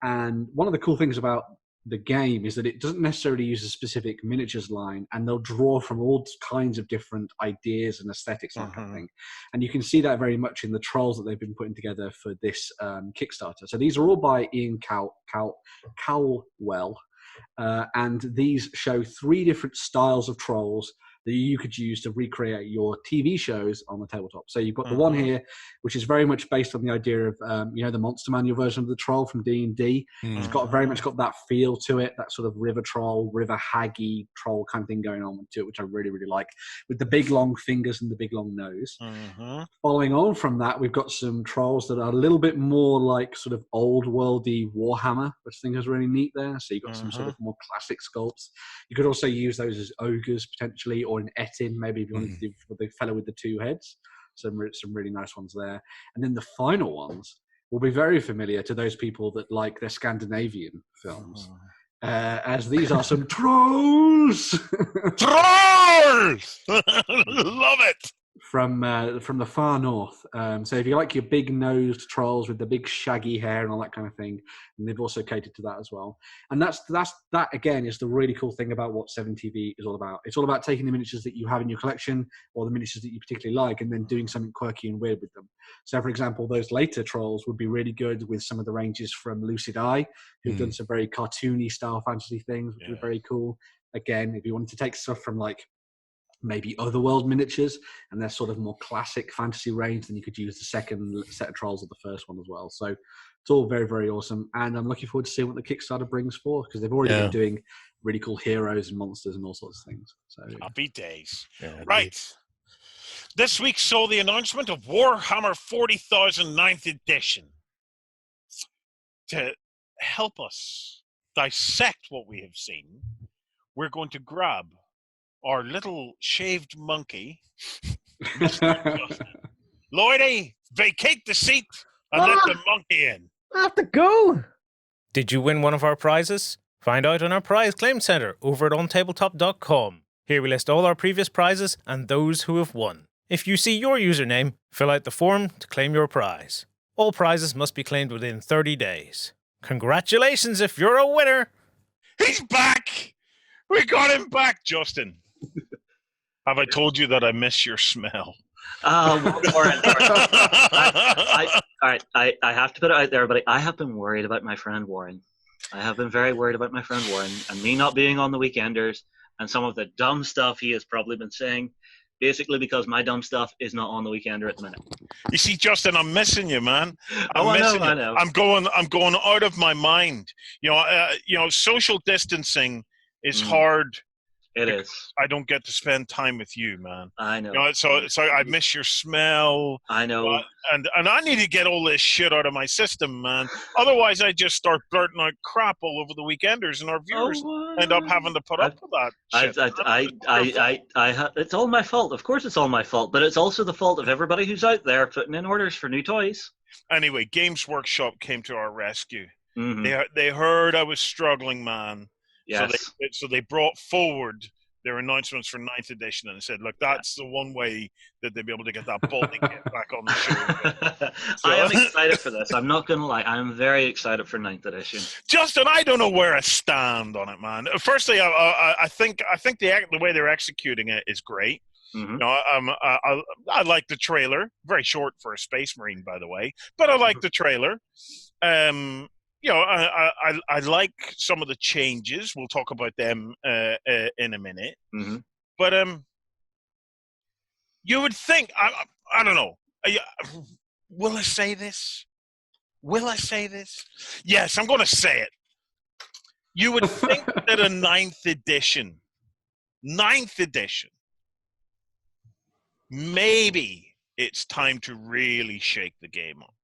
And one of the cool things about the game is that it doesn't necessarily use a specific miniatures line, and they'll draw from all kinds of different ideas and aesthetics and that kind of thing. And you can see that very much in the trolls that they've been putting together for this Kickstarter. So these are all by Ian Cowell, and these show 3 different styles of trolls that you could use to recreate your TV shows on the tabletop. So you've got the one here, which is very much based on the idea of, the Monster Manual version of the troll from D&D. It's got very much got that feel to it, that sort of river troll, river haggy troll kind of thing going on to it, which I really, really like, with the big long fingers and the big long nose. Following on from that, we've got some trolls that are a little bit more like sort of old worldy Warhammer, which I think is really neat there. So you've got some sort of more classic sculpts. You could also use those as ogres potentially, or an Etin, maybe if you wanted to do the fellow with the 2 heads. Some really nice ones there. And then the final ones will be very familiar to those people that like their Scandinavian films, as these are some trolls. Trolls! Love it! From the far north. So if you like your big-nosed trolls with the big shaggy hair and all that kind of thing, and they've also catered to that as well. And that again is the really cool thing about what 7TV is all about. It's all about taking the miniatures that you have in your collection or the miniatures that you particularly like, and then doing something quirky and weird with them. So for example, those later trolls would be really good with some of the ranges from Lucid Eye, who've done some very cartoony style fantasy things, which are very cool. Again, if you wanted to take stuff from like maybe Otherworld miniatures and their sort of more classic fantasy range, then you could use the second set of trolls of the first one as well. So it's all very, very awesome. And I'm looking forward to seeing what the Kickstarter brings forth, because they've already been doing really cool heroes and monsters and all sorts of things. So happy days. Right. This week saw the announcement of Warhammer 40,000 9th edition. To help us dissect what we have seen, we're going to grab our little shaved monkey, Mr. Justin. Lloydie, vacate the seat and let the monkey in. I have to go. Did you win one of our prizes? Find out on our prize claim center over at OnTableTop.com. Here we list all our previous prizes and those who have won. If you see your username, fill out the form to claim your prize. All prizes must be claimed within 30 days. Congratulations if you're a winner! He's back! We got him back, Justin. Have I told you that I miss your smell? Warren. I have to put it out there, but I have been worried about my friend Warren. I have been very worried about my friend Warren and me not being on the Weekenders and some of the dumb stuff he has probably been saying, basically because my dumb stuff is not on the Weekender at the minute. You see, Justin, I'm missing you, man. I know. I'm going out of my mind. Social distancing is hard. It is. I don't get to spend time with you, man. I know. So I miss your smell. I know. And I need to get all this shit out of my system, man. Otherwise, I just start blurting out crap all over the Weekenders, and our viewers end up having to put up with that shit. It's all my fault. Of course, it's all my fault. But it's also the fault of everybody who's out there putting in orders for new toys. Anyway, Games Workshop came to our rescue. Mm-hmm. They heard I was struggling, man. Yes. So they brought forward their announcements for 9th edition and said, look, that's the one way that they'll be able to get that balding kit back on the show. So, I am excited for this. I'm not going to lie. I'm very excited for 9th edition. Justin, I don't know where I stand on it, man. Firstly, I think the way they're executing it is great. Mm-hmm. You know, I like the trailer. Very short for a Space Marine, by the way, but I like the trailer. You know, I like some of the changes. We'll talk about them in a minute. Mm-hmm. But you would think, I don't know. Will I say this? Will I say this? Yes, I'm going to say it. You would think that a 9th edition, maybe it's time to really shake the game up.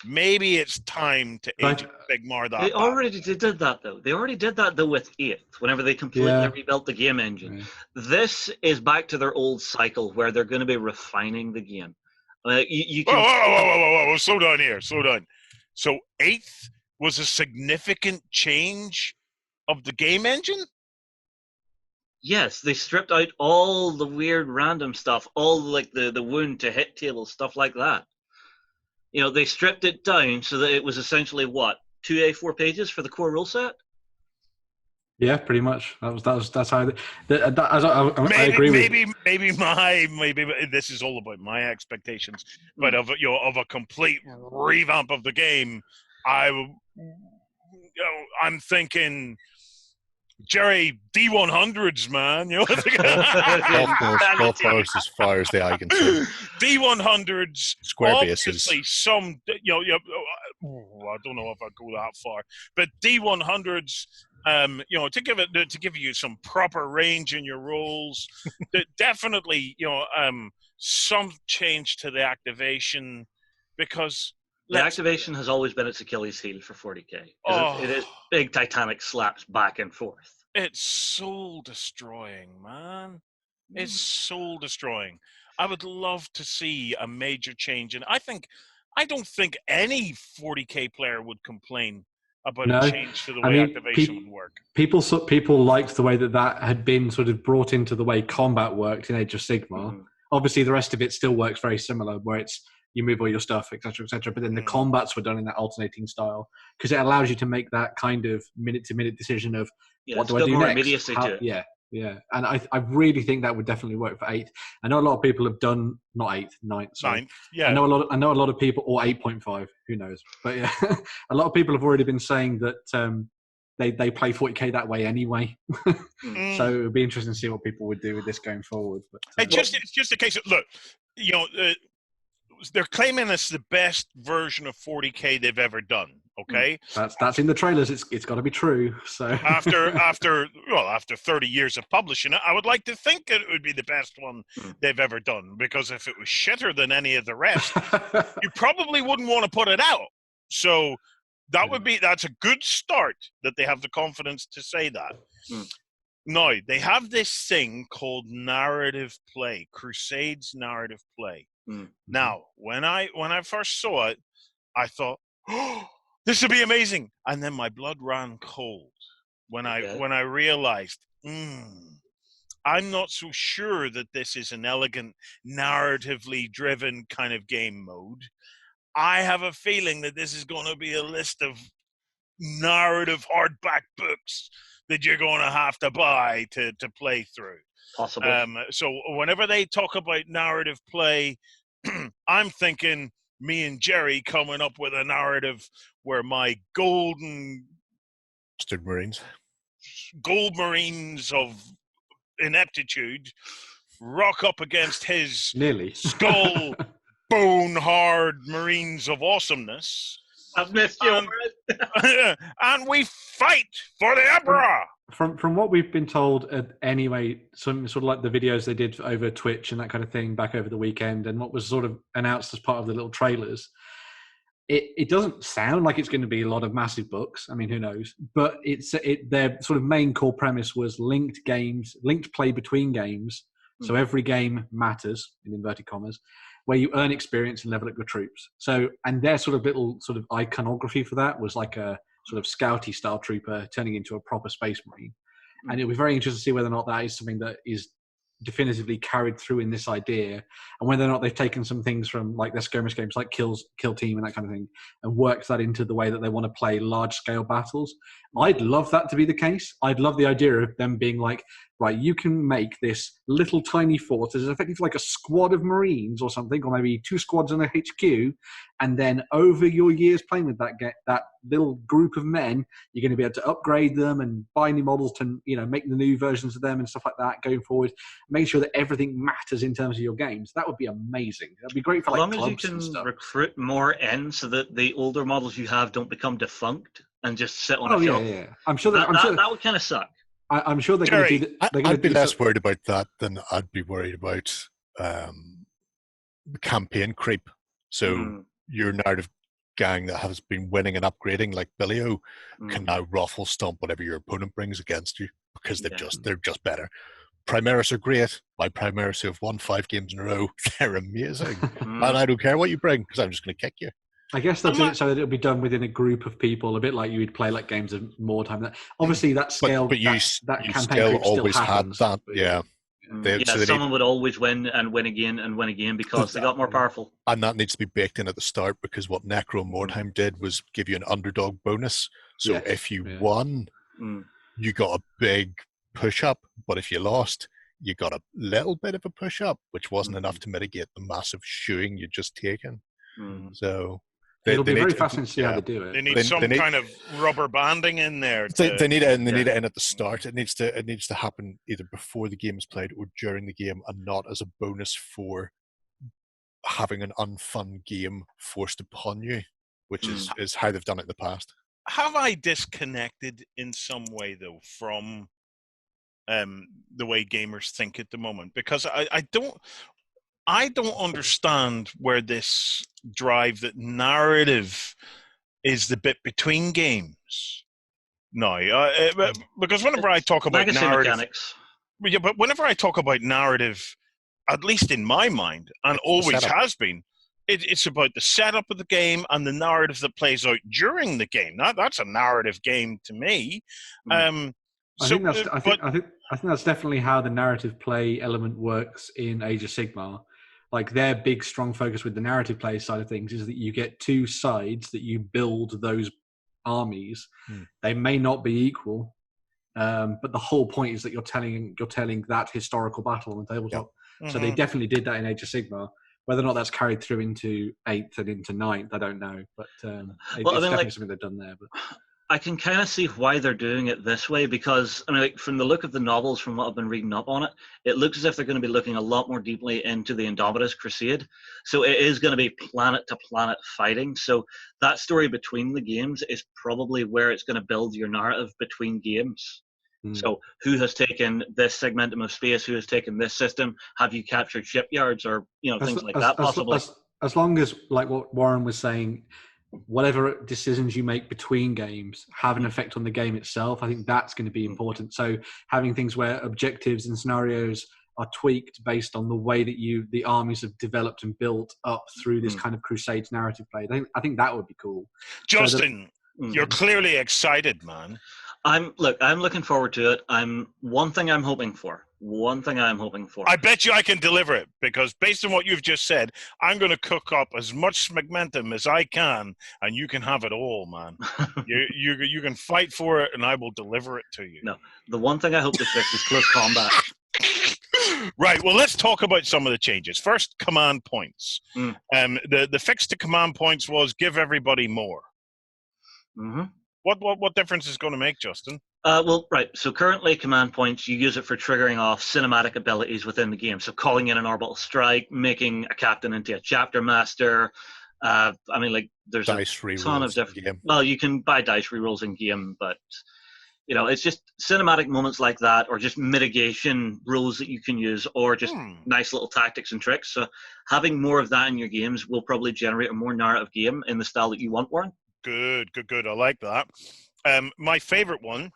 Maybe it's time to Age of Sigmar that. They already did that, though. They already did that, though, with 8th, whenever they completely rebuilt the game engine. Right. This is back to their old cycle, where they're going to be refining the game. You can... Whoa, slow down here, slow down. So 8th was a significant change of the game engine? Yes, they stripped out all the weird random stuff, all like the wound to hit tables, stuff like that. You know, they stripped it down so that it was essentially what, 2 A4 pages for the core rule set. Yeah, pretty much. That's how. I agree with. Maybe this is all about my expectations, but of a complete revamp of the game, I'm thinking. Jerry, D100s, man. You know, golf course as far as the eye can see. D100s, square bases. Some, I don't know if I go that far, but D100s, to give you some proper range in your rolls. Definitely, some change to the activation, because the activation has always been its Achilles heel for 40K. It is big Titanic slaps back and forth. It's soul destroying, man. It's soul destroying. I would love to see a major change, and I don't think any 40K player would complain about a change to the way activation would work. People liked the way that had been sort of brought into the way combat worked in Age of Sigmar. Mm-hmm. Obviously, the rest of it still works very similar, where it's you move all your stuff, etc., etc. But then the combats were done in that alternating style, because it allows you to make that kind of minute-to-minute decision of what do I do next? Yeah. And I really think that would definitely work for 8th. I know a lot of people have done not 8th, 9th. Sorry. 9th, yeah. I know a lot of people, or 8.5. Who knows? But yeah, a lot of people have already been saying that they play 40K that way anyway. So it would be interesting to see what people would do with this going forward. But it's just a case of look, they're claiming it's the best version of 40K they've ever done. Okay, that's in the trailers. It's got to be true. So after 30 years of publishing it, I would like to think it would be the best one they've ever done. Because if it was shitter than any of the rest, you probably wouldn't want to put it out. So that's a good start that they have the confidence to say that. Now they have this thing called narrative play, Crusades narrative play. Now, when I first saw it, I thought, "Oh, this would be amazing!" And then my blood ran cold when I realized, I'm not so sure that this is an elegant, narratively driven kind of game mode. I have a feeling that this is going to be a list of narrative hardback books that you're going to have to buy to play through. Possible. So whenever they talk about narrative play, I'm thinking me and Jerry coming up with a narrative where my gold Marines of ineptitude rock up against his skull bone hard Marines of awesomeness. I've missed you. And we fight for the Emperor. From what we've been told, anyway, some sort of like the videos they did over Twitch and that kind of thing back over the weekend, and what was sort of announced as part of the little trailers, it doesn't sound like it's going to be a lot of massive books. I mean, who knows? But their sort of main core premise was linked play between games. So every game matters, in inverted commas, where you earn experience and level up your troops. So, and their sort of little sort of iconography for that was like a sort of scouty style trooper turning into a proper space marine. And it'll be very interesting to see whether or not that is something that is definitively carried through in this idea, and whether or not they've taken some things from like their skirmish games like Kill Team and that kind of thing and worked that into the way that they want to play large scale battles. I'd love that to be the case. I'd love the idea of them being like, right, you can make this little tiny fort as effectively like a squad of Marines or something, or maybe 2 squads in a HQ, and then over your years playing with that little group of men, you're going to be able to upgrade them and buy new models to, you know, make the new versions of them and stuff like that going forward. Make sure that everything matters in terms of your games. That would be amazing. That'd be great for like clubs and stuff. As long as you can recruit more in, so that the older models you have don't become defunct and just sit on a shelf. Yeah. I'm sure that would kind of suck. I'm sure they're going to do that. I'd be less worried about that than I'd be worried about campaign creep. So your narrative gang that has been winning and upgrading, like Billy-O, can now ruffle stomp whatever your opponent brings against you because they're just better. Primaris are great. My Primaris who have won 5 games in a row, they're amazing. And I don't care what you bring because I'm just going to kick you. I guess they'll do it so that it'll be done within a group of people, a bit like you would play like games of more time. Obviously, that scale, but you campaign still always happens, had that, someone would always win and win again and win again because they got more powerful. And that needs to be baked in at the start, because what Necron Mordheim did was give you an underdog bonus. So if you won, you got a big push-up, but if you lost, you got a little bit of a push-up, which wasn't enough to mitigate the massive shoeing you'd just taken. So... It'll be very fascinating to see how they do it. They need some kind of rubber banding in there. They need it, and they need it in at the start. It needs to happen either before the game is played or during the game, and not as a bonus for having an unfun game forced upon you, which is how they've done it in the past. Have I disconnected in some way though from the way gamers think at the moment? Because I don't understand where this drive that narrative is the bit between games. No, because whenever I talk about narrative, but whenever I talk about narrative, at least in my mind, and always has been, it's about the setup of the game and the narrative that plays out during the game. That's a narrative game to me. I think that's definitely how the narrative play element works in Age of Sigmar. Like their big strong focus with the narrative play side of things is that you get 2 sides that you build those armies. They may not be equal, but the whole point is that you're telling that historical battle on the tabletop. So they definitely did that in Age of Sigmar. Whether or not that's carried through into 8th and into 9th, I don't know. But it's definitely something they've done there. But I can kind of see why they're doing it this way, because from the look of the novels, from what I've been reading up on it, it looks as if they're going to be looking a lot more deeply into the Indomitus Crusade. So it is going to be planet to planet fighting. So that story between the games is probably where it's going to build your narrative between games. So who has taken this segmentum of space? Who has taken this system? Have you captured shipyards or things like that? Possibly. As long as, like what Warren was saying, whatever decisions you make between games have an effect on the game itself. I think that's going to be important. So having things where objectives and scenarios are tweaked based on the way that the armies have developed and built up through this kind of Crusades narrative play. I think that would be cool. Justin, you're clearly excited, man. I'm looking forward to it. One thing I'm hoping for. I bet you I can deliver it, because based on what you've just said, I'm going to cook up as much smegmentum as I can, and you can have it all, man. you can fight for it, and I will deliver it to you. No, the one thing I hope to fix is close combat. Right. Well, let's talk about some of the changes. First, command points. The fix to command points was give everybody more. What difference is going to make, Justin? Right. So currently, command points, you use it for triggering off cinematic abilities within the game. So calling in an orbital strike, making a captain into a chapter master. There's dice a ton of different. Game. Well, you can buy dice rerolls in game, but it's just cinematic moments like that, or just mitigation rules that you can use, or just nice little tactics and tricks. So having more of that in your games will probably generate a more narrative game in the style that you want, Warren. Good. I like that. My favorite one,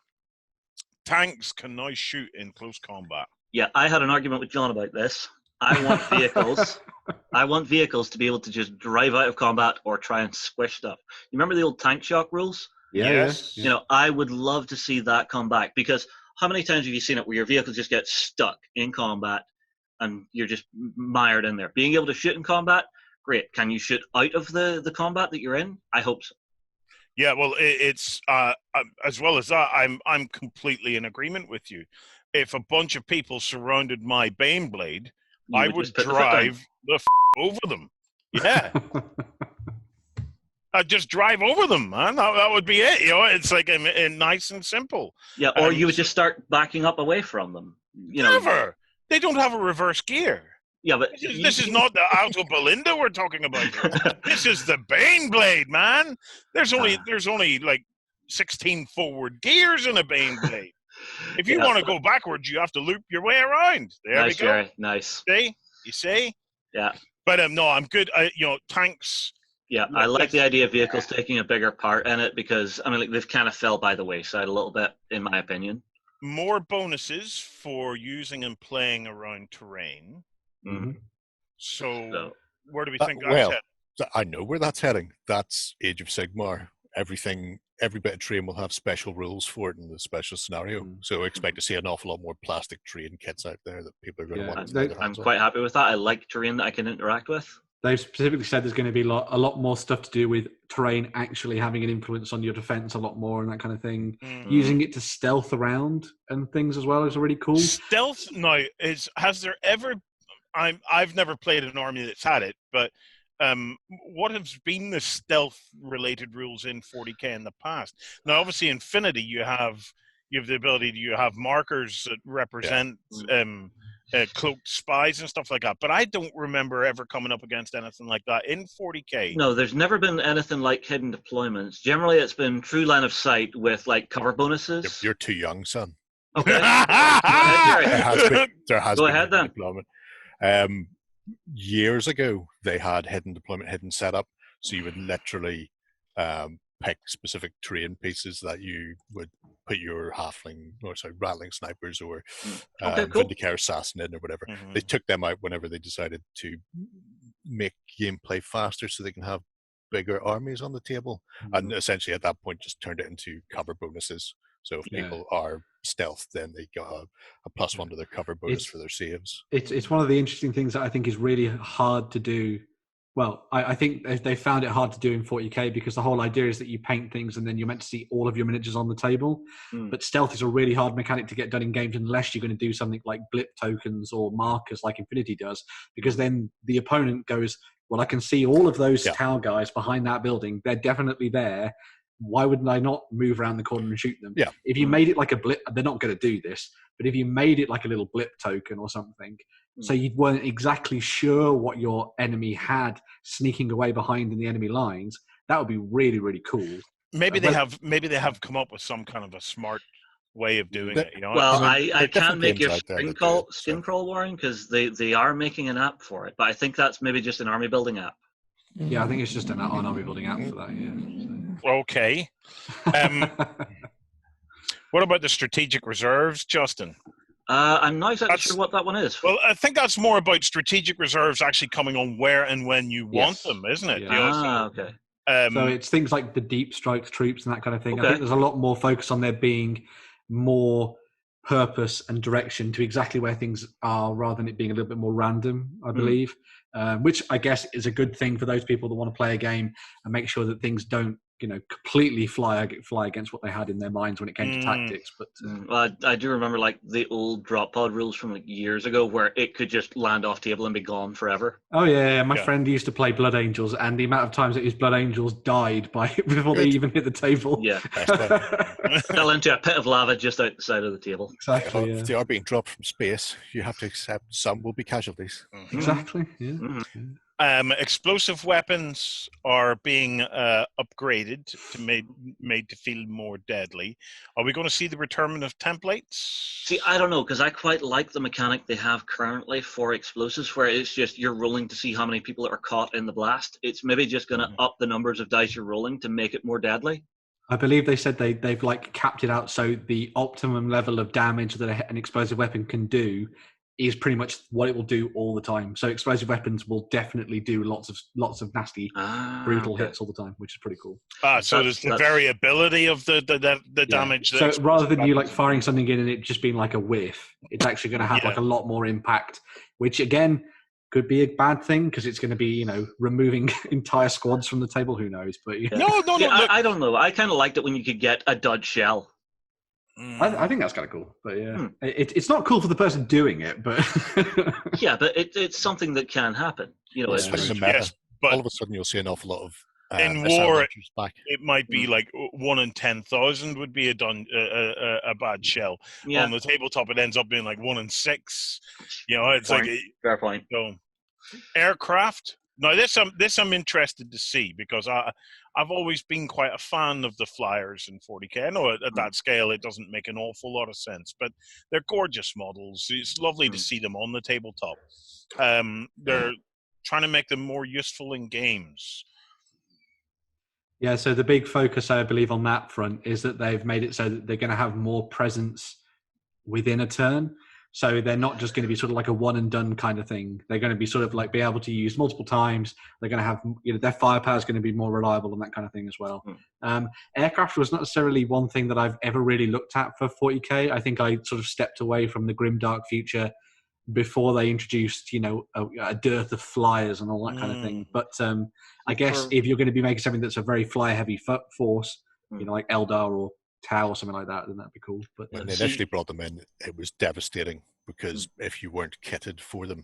tanks can now shoot in close combat. Yeah, I had an argument with John about this. I want vehicles. I want vehicles to be able to just drive out of combat or try and squish stuff. You remember the old tank shock rules? Yes. I would love to see that come back, because how many times have you seen it where your vehicle just gets stuck in combat and you're just mired in there? Being able to shoot in combat, great. Can you shoot out of the combat that you're in? I hope so. Yeah, well, it's as well as that. I'm completely in agreement with you. If a bunch of people surrounded my Baneblade, I would drive the over them. Yeah. I'd just drive over them, man. That would be it. It's like nice and simple. Yeah, or you would just start backing up away from them. Never. They don't have a reverse gear. Yeah, but this is not the Alto Belinda we're talking about. This is the Baneblade, man. There's only like 16 forward gears in a Baneblade. If you want to go backwards, you have to loop your way around. There we go. Jerry. Nice. See? You see? Yeah. But no, I'm good. Tanks. Yeah, I like the idea of vehicles taking a bigger part in it because they've kind of fell by the wayside a little bit, in my opinion. More bonuses for using and playing around terrain. Mm-hmm. So where do we think that's heading? I know where that's heading. That's Age of Sigmar. Every bit of terrain will have special rules for it in the special scenario. Mm-hmm. So expect to see an awful lot more plastic terrain kits out there that people are going to want to I'm quite happy with that. I like terrain that I can interact with. They've specifically said there's going to be a lot more stuff to do with terrain actually having an influence on your defense a lot more and that kind of thing. Mm-hmm. Using it to stealth around and things as well is really cool. Stealth now has there ever? I've never played an army that's had it, but what has been the stealth-related rules in 40K in the past? Now, obviously, Infinity, you have the ability to have markers that represent cloaked spies and stuff like that. But I don't remember ever coming up against anything like that in 40K. No, there's never been anything like hidden deployments. Generally, it's been true line of sight with like cover bonuses. You're too young, son. Okay. there has Go been ahead then. Deployment. Years ago, they had hidden deployment, hidden setup. So you would literally pick specific terrain pieces that you would put your rattling snipers or Vindicator assassin in or whatever. Mm-hmm. They took them out whenever they decided to make gameplay faster so they can have bigger armies on the table. Mm-hmm. And essentially at that point just turned it into cover bonuses. So if people are stealth, then they got a +1 to their cover bonus for their saves. It's one of the interesting things that I think is really hard to do. Well, I think they found it hard to do in 40K because the whole idea is that you paint things and then you're meant to see all of your miniatures on the table. Mm. But stealth is a really hard mechanic to get done in games unless you're going to do something like blip tokens or markers like Infinity does, because then the opponent goes, well, I can see all of those tower guys behind that building. They're definitely there. Why wouldn't I not move around the corner and shoot them? Yeah. If you made it like a blip, they're not going to do this, but if you made it like a little blip token or something, so you weren't exactly sure what your enemy had sneaking away behind in the enemy lines, that would be really, really cool. Maybe they have come up with some kind of a smart way of doing it. Well, I can't make your skin crawl, Warren, because they are making an app for it, but I think that's maybe just an army building app. Yeah, I think it's just an army building app for that. Yeah. Okay. What about the strategic reserves, Justin? I'm not exactly sure what that one is. Well, I think that's more about strategic reserves actually coming on where and when you want them, isn't it? Yeah. Okay. So it's things like the deep strikes troops and that kind of thing. Okay. I think there's a lot more focus on there being more purpose and direction to exactly where things are rather than it being a little bit more random, I believe, which I guess is a good thing for those people that want to play a game and make sure that things don't completely fly against what they had in their minds when it came to tactics. But well, I do remember like the old drop pod rules from like years ago where it could just land off table and be gone forever. Oh yeah, my friend used to play Blood Angels, and the amount of times that his Blood Angels died before they even hit the table. Yeah, fell into a pit of lava just out the side of the table. Exactly. If they are being dropped from space, you have to accept some will be casualties. Mm-hmm. Exactly. Yeah. Mm-hmm. Explosive weapons are being upgraded to made to feel more deadly. Are we going to see the return of templates? See, I don't know, because I quite like the mechanic they have currently for explosives, where it's just you're rolling to see how many people are caught in the blast. It's maybe just going to up the numbers of dice you're rolling to make it more deadly. I believe they said they've like capped it out so the optimum level of damage that an explosive weapon can do is pretty much what it will do all the time. So explosive weapons will definitely do lots of nasty, brutal hits all the time, which is pretty cool. So there's the variability of the damage. So rather than you like firing something in and it just being like a whiff, it's actually going to have like a lot more impact, which again could be a bad thing because it's going to be removing entire squads from the table. Who knows? But no. I don't know. I kind of liked it when you could get a dud shell. I think that's kind of cool, but it's not cool for the person doing it, but but it's something that can happen. But all of a sudden you'll see an awful lot of in war. It might be like 1 in 10,000 would be a bad shell. Yeah. On the tabletop, it ends up being like 1 in 6. It's fair point. So, aircraft. Now this I'm interested to see because I've always been quite a fan of the flyers in 40K. I know at that scale it doesn't make an awful lot of sense, but they're gorgeous models. It's lovely to see them on the tabletop. They're trying to make them more useful in games. Yeah, so the big focus, I believe, on that front is that they've made it so that they're going to have more presence within a turn. So they're not just going to be sort of like a one and done kind of thing. They're going to be sort of like be able to use multiple times. They're going to have, their firepower is going to be more reliable and that kind of thing as well. Aircraft was not necessarily one thing that I've ever really looked at for 40K. I think I sort of stepped away from the grim dark future before they introduced, a dearth of flyers and all that kind of thing. But I guess if you're going to be making something that's a very flyer heavy force, like Eldar or Tau or something like that, then that'd be cool. But when they initially brought them in, it was devastating because if you weren't kitted for them,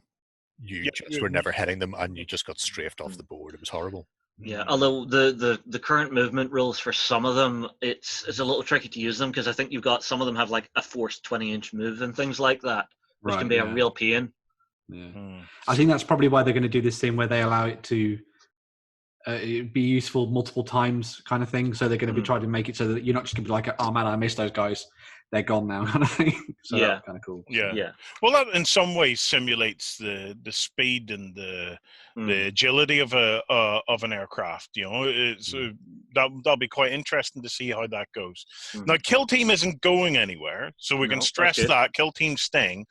you just were never hitting them and you just got strafed off the board. It was horrible. Yeah, although the current movement rules for some of them, it's a little tricky to use them because I think you've got some of them have like a forced 20-inch move and things like that, which can be a real pain. Yeah. I think that's probably why they're going to do this thing where they allow it to be useful multiple times kind of thing. So they're going to be trying to make it so that you're not just going to be like, oh man, I missed those guys. They're gone now kind of thing. So that's kind of cool. Yeah. Well, that in some ways simulates the speed and the agility of an aircraft. It's that'll be quite interesting to see how that goes. Now, Kill Team isn't going anywhere, so we can stress that Kill Team's staying.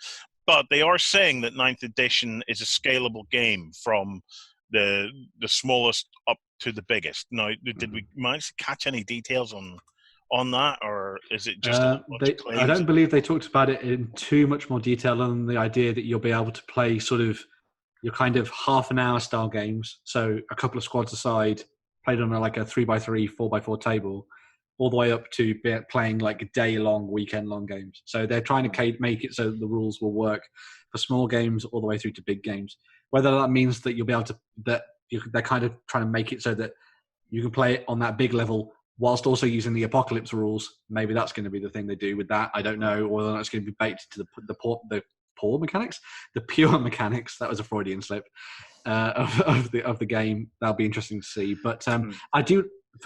But they are saying that 9th edition is a scalable game from the smallest up to the biggest. Now, did we manage to catch any details on that, or is it just a bunch of claims? I don't believe they talked about it in too much more detail than the idea that you'll be able to play sort of your kind of half an hour style games. So a couple of squads aside, played on like a 3x3, 4x4 table, all the way up to playing like day-long, weekend-long games. So they're trying to make it so that the rules will work for small games all the way through to big games. Whether that means that you'll be able to, they're kind of trying to make it so that you can play it on that big level whilst also using the apocalypse rules. Maybe that's going to be the thing they do with that. I don't know, or whether that's going to be baked to the pure mechanics. That was a Freudian slip of the game. That'll be interesting to see. But for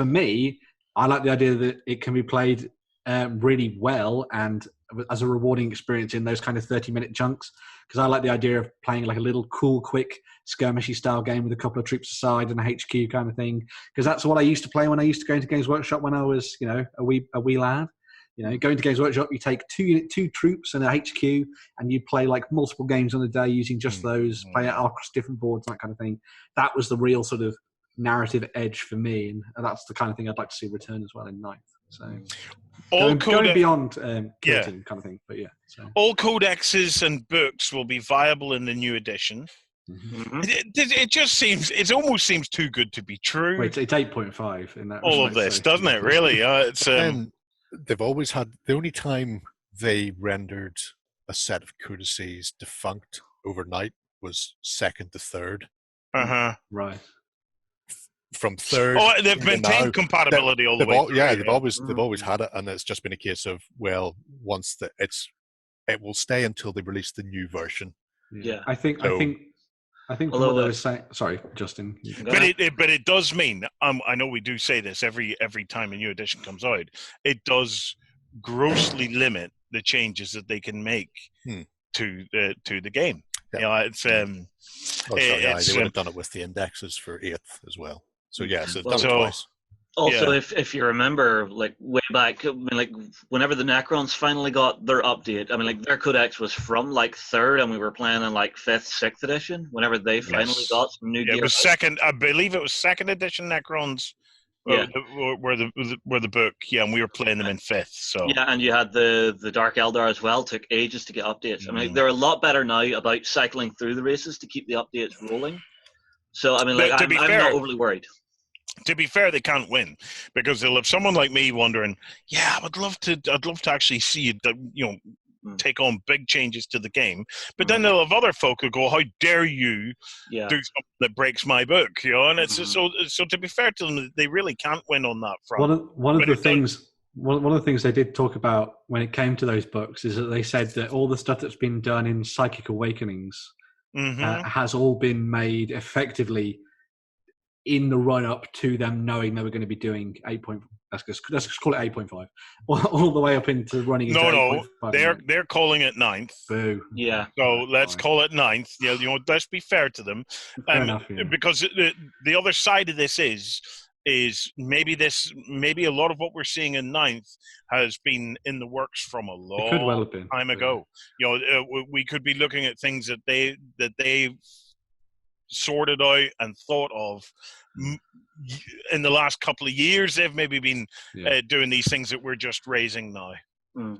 me, I like the idea that it can be played really well and as a rewarding experience in those kind of 30-minute chunks, because I like the idea of playing like a little cool, quick, skirmishy style game with a couple of troops aside and a HQ kind of thing, because that's what I used to play when I used to go into Games Workshop when I was, a wee lad. Going to Games Workshop, you take two troops and a HQ, and you play like multiple games on a day using just those, play it across different boards, that kind of thing. That was the real sort of narrative edge for me, and that's the kind of thing I'd like to see return as well in 9th. So going beyond kind of thing, but all codexes and books will be viable in the new edition. It almost seems too good to be true. Wait, it's 8.5 in that. All of this, doesn't it? Really? It's they've always had, the only time they rendered a set of codices defunct overnight was 2nd to 3rd. Right. From 3rd, they've maintained compatibility all the way through. They've always had it, and it's just been a case of it will stay until they release the new version. Yeah, I think from what they were saying. Sorry, Justin. But it does mean I know we do say this every time a new edition comes out. It does grossly limit the changes that they can make to the game. Yeah. They would have done it with the indexes for 8th as well. So so done it twice. Also, if you remember, like way back, I mean, like whenever the Necrons finally got their update, I mean, like their codex was from like 3rd, and we were playing in like 5th, 6th edition. Whenever they finally got some new gear, it was second. I believe it was 2nd edition Necrons. Yeah. Were the book, and we were playing them in 5th. So yeah, and you had the Dark Eldar as well. Took ages to get updates. I mean, like, they're a lot better now about cycling through the races to keep the updates rolling. So I mean, like I'm not overly worried. To be fair, they can't win because they'll have someone like me wondering, I'd love to actually see it, take on big changes to the game. But then they'll have other folk who go, how dare you do something that breaks my book, and it's so to be fair to them, they really can't win on that front. One of the things they did talk about when it came to those books is that they said that all the stuff that's been done in Psychic Awakenings has all been made effectively in the run-up to them knowing they were going to be doing 8.5. Let's just call it 8.5, all the way up into running. No, they're calling it 9th. Boo. Yeah. So let's call it 9th. Let's be fair to them, because the other side of this is maybe a lot of what we're seeing in 9th has been in the works from a long time ago. We could be looking at things that they sorted out and thought of in the last couple of years. They've maybe been doing these things that we're just raising now.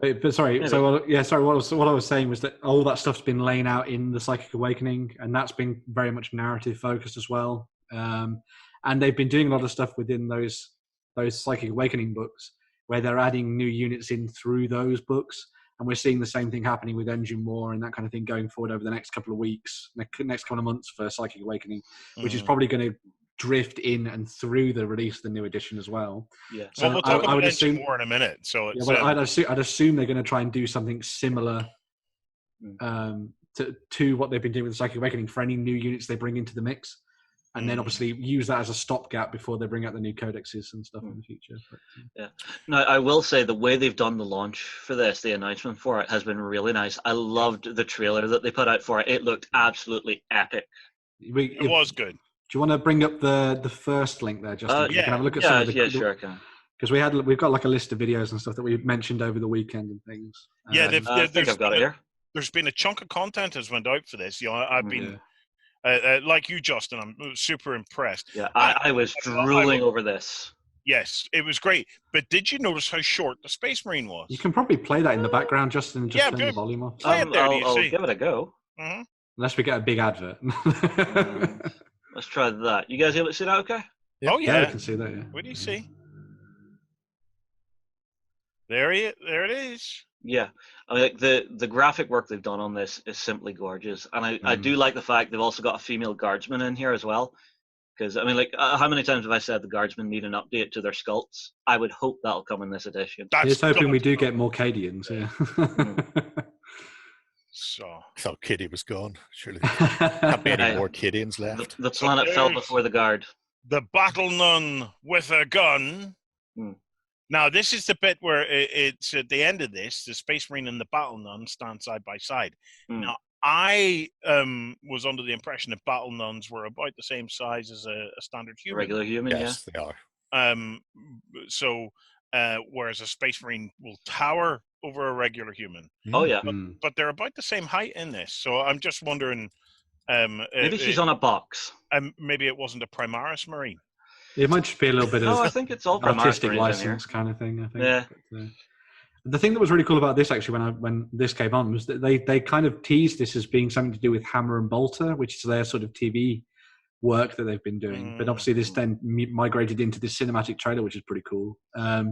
But sorry, so what I was saying was that all that stuff's been laying out in the Psychic Awakening, and that's been very much narrative focused as well. And they've been doing a lot of stuff within those Psychic Awakening books where they're adding new units in through those books. And we're seeing the same thing happening with Engine War and that kind of thing going forward over the next couple of weeks, next couple of months for Psychic Awakening, which is probably going to drift in and through the release of the new edition as well. Yeah. So we'll talk about Engine War in a minute. So it's, I'd assume they're going to try and do something similar to what they've been doing with Psychic Awakening for any new units they bring into the mix. And then obviously use that as a stopgap before they bring out the new codexes and stuff in the future. Yeah. Now, I will say the way they've done the launch for this, the announcement for it, has been really nice. I loved the trailer that they put out for it. It looked absolutely epic. It was good. Do you want to bring up the first link there, Justin? You can have a look at some of the... Yeah, sure I can. Because we've got like a list of videos and stuff that we mentioned over the weekend and things. Yeah, I think I've got it here. There's been a chunk of content has went out for this. I've been... like you, Justin, I'm super impressed. Yeah, I was drooling over this. Yes, it was great. But did you notice how short the Space Marine was? You can probably play that in the background, Justin, and just turn the volume off. Play it there, I'll give it a go. Mm-hmm. Unless we get a big advert. Let's try that. You guys able to see that okay? Yep. Oh, yeah. I can see that, yeah. What do you see? There it is. Yeah, I mean, like the graphic work they've done on this is simply gorgeous, and I do like the fact they've also got a female guardsman in here as well. Because I mean, like, how many times have I said the guardsmen need an update to their sculpts? I would hope that'll come in this edition. Here's hoping we do get more Cadians. Yeah. So Kitty was gone. Surely there can't be any more Cadians left. The planet fell before the guard. The battle nun with a gun. Now, this is the bit where it's at the end of this, the Space Marine and the Battle Nun stand side by side. Now, I was under the impression that Battle Nuns were about the same size as a standard human. Regular human, yes, they are. So, whereas a Space Marine will tower over a regular human. Oh, yeah. But they're about the same height in this. So I'm just wondering... maybe she's on a box. Maybe it wasn't a Primaris Marine. It might just be a little bit of I think it's all artistic license kind of thing. I think. Yeah. But, the thing that was really cool about this, actually, when this came on, was that they kind of teased this as being something to do with Hammer and Bolter, which is their sort of TV work that they've been doing. But obviously, this then migrated into this cinematic trailer, which is pretty cool. A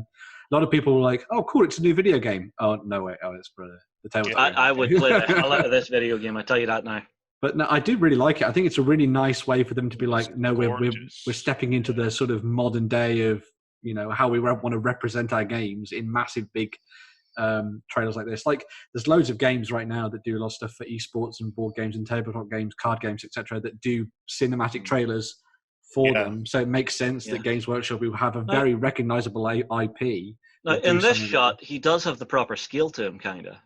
lot of people were like, "Oh, cool! It's a new video game." Oh no, wait! Oh, it's for the tabletop. I would play the hell out of this video game. I tell you that now. But no, I do really like it. I think it's a really nice way for them to be like, no, we're stepping into the sort of modern day of, how we want to represent our games in massive big trailers like this. Like, there's loads of games right now that do a lot of stuff for esports and board games and tabletop games, card games, etc., that do cinematic trailers for them. So it makes sense that Games Workshop will have a very recognizable IP. Now, in this shot, he does have the proper scale to him, kind of.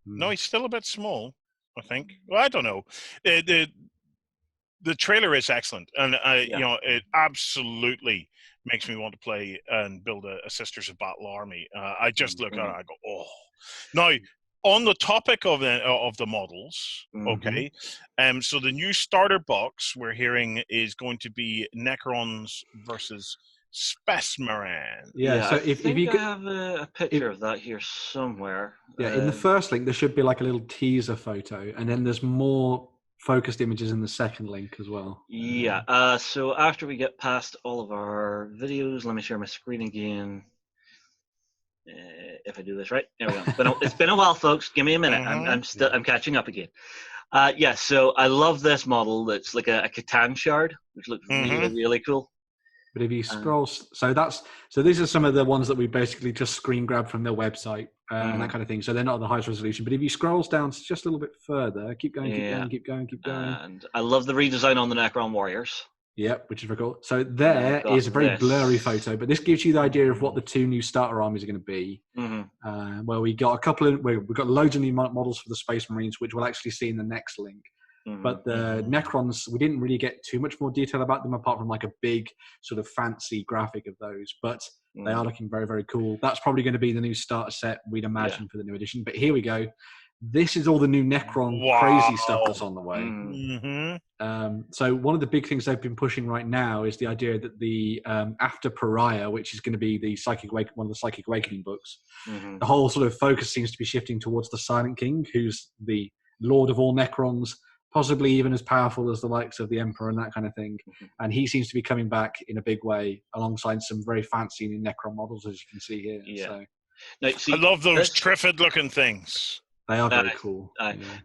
No, he's still a bit small, I think. Well, I don't know. The trailer is excellent, and it absolutely makes me want to play and build a Sisters of Battle army. I just look at it, I go, oh. Now, on the topic of the models, okay, so the new starter box we're hearing is going to be Necrons versus Space Marines. Yeah, so if you I have a picture of that here somewhere. Yeah, in the first link there should be like a little teaser photo, and then there's more focused images in the second link as well. Yeah. So after we get past all of our videos, let me share my screen again. If I do this right, there we go. It's been a while, folks. Give me a minute. I'm catching up again. Yeah. So I love this model. That's like a Catan shard, which looks really, really cool. But if you scroll, so these are some of the ones that we basically just screen grab from their website and that kind of thing. So they're not the highest resolution. But if you scroll down just a little bit further, keep going. And I love the redesign on the Necron warriors. Yep, which is very cool. So there is a very blurry photo, but this gives you the idea of what the two new starter armies are going to be. Where we got we've got loads of new models for the Space Marines, which we'll actually see in the next link. But the Necrons, we didn't really get too much more detail about them apart from like a big sort of fancy graphic of those. But they are looking very, very cool. That's probably going to be the new starter set, we'd imagine, for the new edition. But here we go. This is all the new Necron crazy stuff that's on the way. So one of the big things they've been pushing right now is the idea that the after Pariah, which is going to be the one of the Psychic Awakening books, the whole sort of focus seems to be shifting towards the Silent King, who's the Lord of all Necrons, possibly even as powerful as the likes of the Emperor and that kind of thing. And he seems to be coming back in a big way alongside some very fancy new Necron models, as you can see here. Yeah. So, now, see, I love those Triffid-looking things. They are very cool.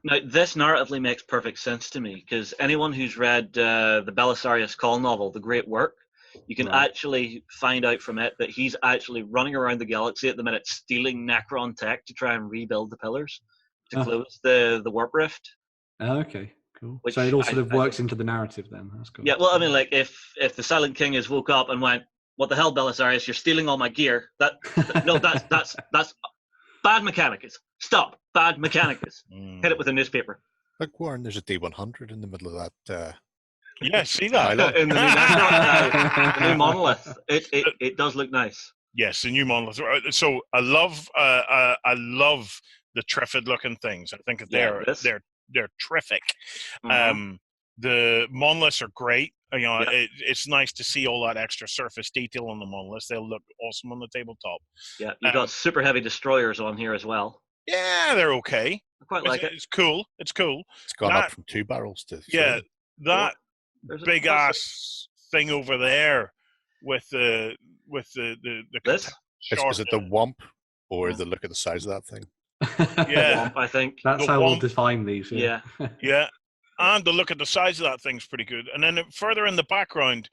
Now, this narratively makes perfect sense to me, because anyone who's read the Belisarius Call novel, The Great Work, you can actually find out from it that he's actually running around the galaxy at the minute stealing Necron tech to try and rebuild the pillars to close the warp rift. Oh, okay, cool. So it all sort of works into the narrative then. That's cool. Yeah, well, I mean, like if the Silent King has woke up and went, "What the hell, Belisarius? You're stealing all my gear." That's bad mechanicus. Stop, bad mechanicus. Hit it with a newspaper. Look, Warren, there's a D100 in the middle of that. Yeah, see that in the new, the new monolith. It does look nice. Yes, the new monolith. So I love the Triffid-looking things. I think they're terrific. The monoliths are great. It's nice to see all that extra surface detail on the monoliths. They'll look awesome on the tabletop. Yeah, you've got super heavy destroyers on here as well. Yeah, they're okay. I quite like it. It's cool. It's cool. It's gone up from 2 barrels to 3. Yeah, that big ass thing over there with the this. Is it the Womp or the look at the size of that thing? Yeah, Womp, I think that's how we'll define these. Yeah. And the look at the size of that thing's pretty good. And then further in the background,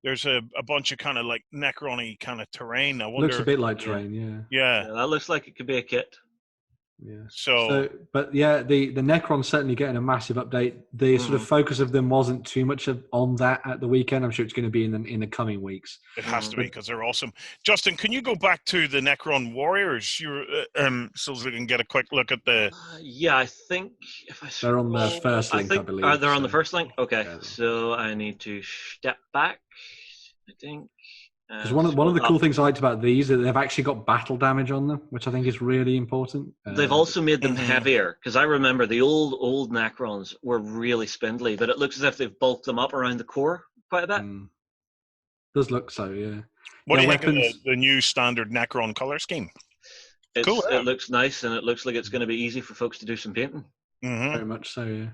there's a bunch of kind of like Necron-y kind of terrain. I wonder. Looks a bit like terrain, yeah. That looks like it could be a kit. Yeah. So, but yeah, the Necron's certainly getting a massive update. The sort of focus of them wasn't too much on that at the weekend. I'm sure it's going to be in the coming weeks. It has to be because they're awesome. Justin, can you go back to the Necron warriors? So we can get a quick look at the. Yeah, I think if I. They're on the first link, I believe. They're on the first link. Okay, so I need to step back. I think. Because one of the cool things I liked about these is that they've actually got battle damage on them, which I think is really important. They've also made them heavier, because I remember the old Necrons were really spindly, but it looks as if they've bulked them up around the core quite a bit. Does look so, yeah. What do you think of the new standard Necron color scheme? Cool. It looks nice, and it looks like it's going to be easy for folks to do some painting. Very much so,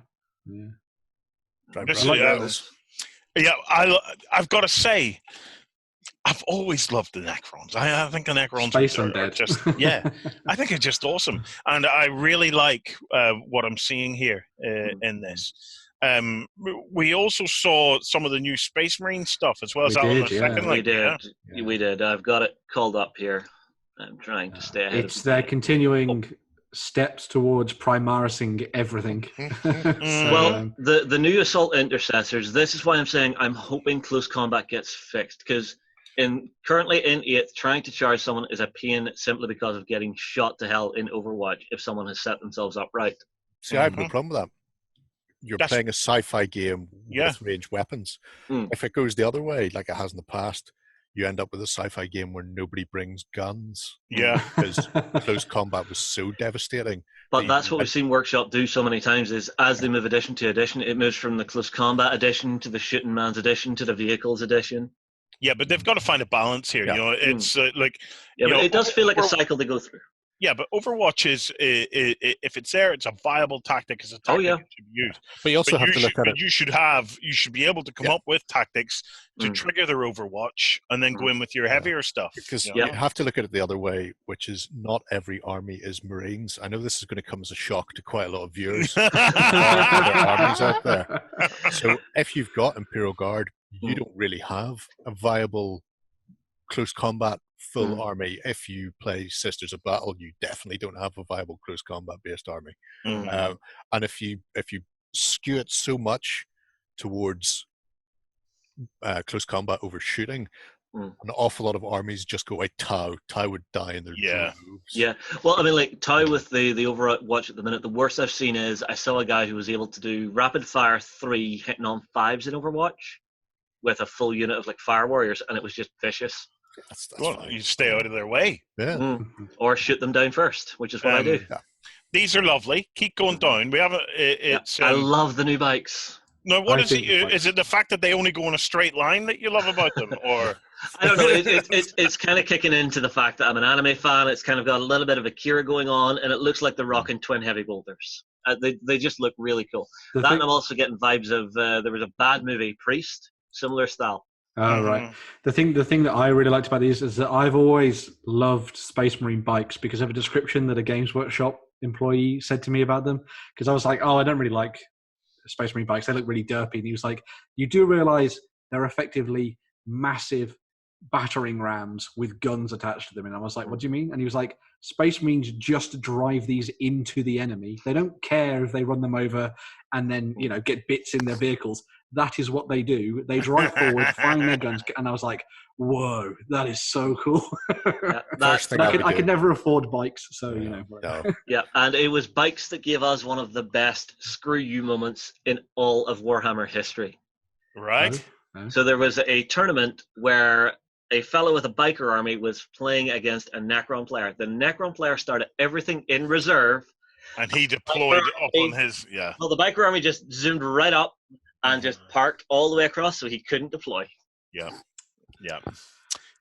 yeah. I've got to say, I've always loved the Necrons. I think the Necrons are just, I think it's just awesome. And I really like what I'm seeing here in this. We also saw some of the new Space Marine stuff as well. We did. I've got it called up here. I'm trying to stay ahead. It's their continuing steps towards primarising everything. Well, the new assault intercessors, this is why I'm saying I'm hoping close combat gets fixed, because currently in 8th, trying to charge someone is a pain simply because of getting shot to hell in Overwatch if someone has set themselves up right. See, I have no problem with that. You're playing a sci-fi game with ranged weapons. If it goes the other way, like it has in the past, you end up with a sci-fi game where nobody brings guns. Yeah. Because close combat was so devastating. But that's what we've seen Workshop do so many times, is as they move edition to edition, it moves from the close combat edition to the shooting man's edition to the vehicles edition. Yeah, but they've got to find a balance here. Yeah. You know, it's like... Yeah, but it does feel like a cycle to go through. Yeah, but Overwatch is, if it's there, it's a viable tactic. It's a tactic that should be used. But you also have to look at it. You should be able to come up with tactics to trigger their Overwatch and then go in with your heavier stuff. Because you have to look at it the other way, which is not every army is Marines. I know this is going to come as a shock to quite a lot of viewers. There are armies out there. So if you've got Imperial Guard, you don't really have a viable close combat full army. If you play Sisters of Battle, you definitely don't have a viable close combat based army. And if you skew it so much towards close combat over shooting, an awful lot of armies just go like Tau. Tau would die in their droves. Yeah. Well, I mean, like Tau with the Overwatch at the minute, the worst I've seen is I saw a guy who was able to do rapid fire 3 hitting on 5s in Overwatch with a full unit of like fire warriors, and it was just vicious. That's well, you stay out of their way. Yeah. Or shoot them down first, which is what I do. Yeah. These are lovely. Keep going down. We have it's. I love the new bikes. No, what is it? Is it the fact that they only go in a straight line that you love about them, or? I don't know. It's kind of kicking into the fact that I'm an anime fan. It's kind of got a little bit of Akira going on, and it looks like they're rocking twin heavy boulders. They just look really cool. And I'm also getting vibes of there was a bad movie, Priest, similar style. Oh, right. The thing that I really liked about these is that I've always loved Space Marine bikes because of a description that a Games Workshop employee said to me about them. Because I was like, I don't really like Space Marine bikes. They look really derpy. And he was like, you do realize they're effectively massive battering rams with guns attached to them. And I was like, what do you mean? And he was like, Space Marines just drive these into the enemy. They don't care if they run them over and then, get bits in their vehicles. That is what they do. They drive forward, find their guns, and I was like, "Whoa, that is so cool!" I could never afford bikes, so No. Yeah, and it was bikes that gave us one of the best "screw you" moments in all of Warhammer history. Right. So there was a tournament where a fellow with a biker army was playing against a Necron player. The Necron player started everything in reserve, and he deployed up on his Well, the biker army just zoomed right up and just parked all the way across, so he couldn't deploy. Yeah.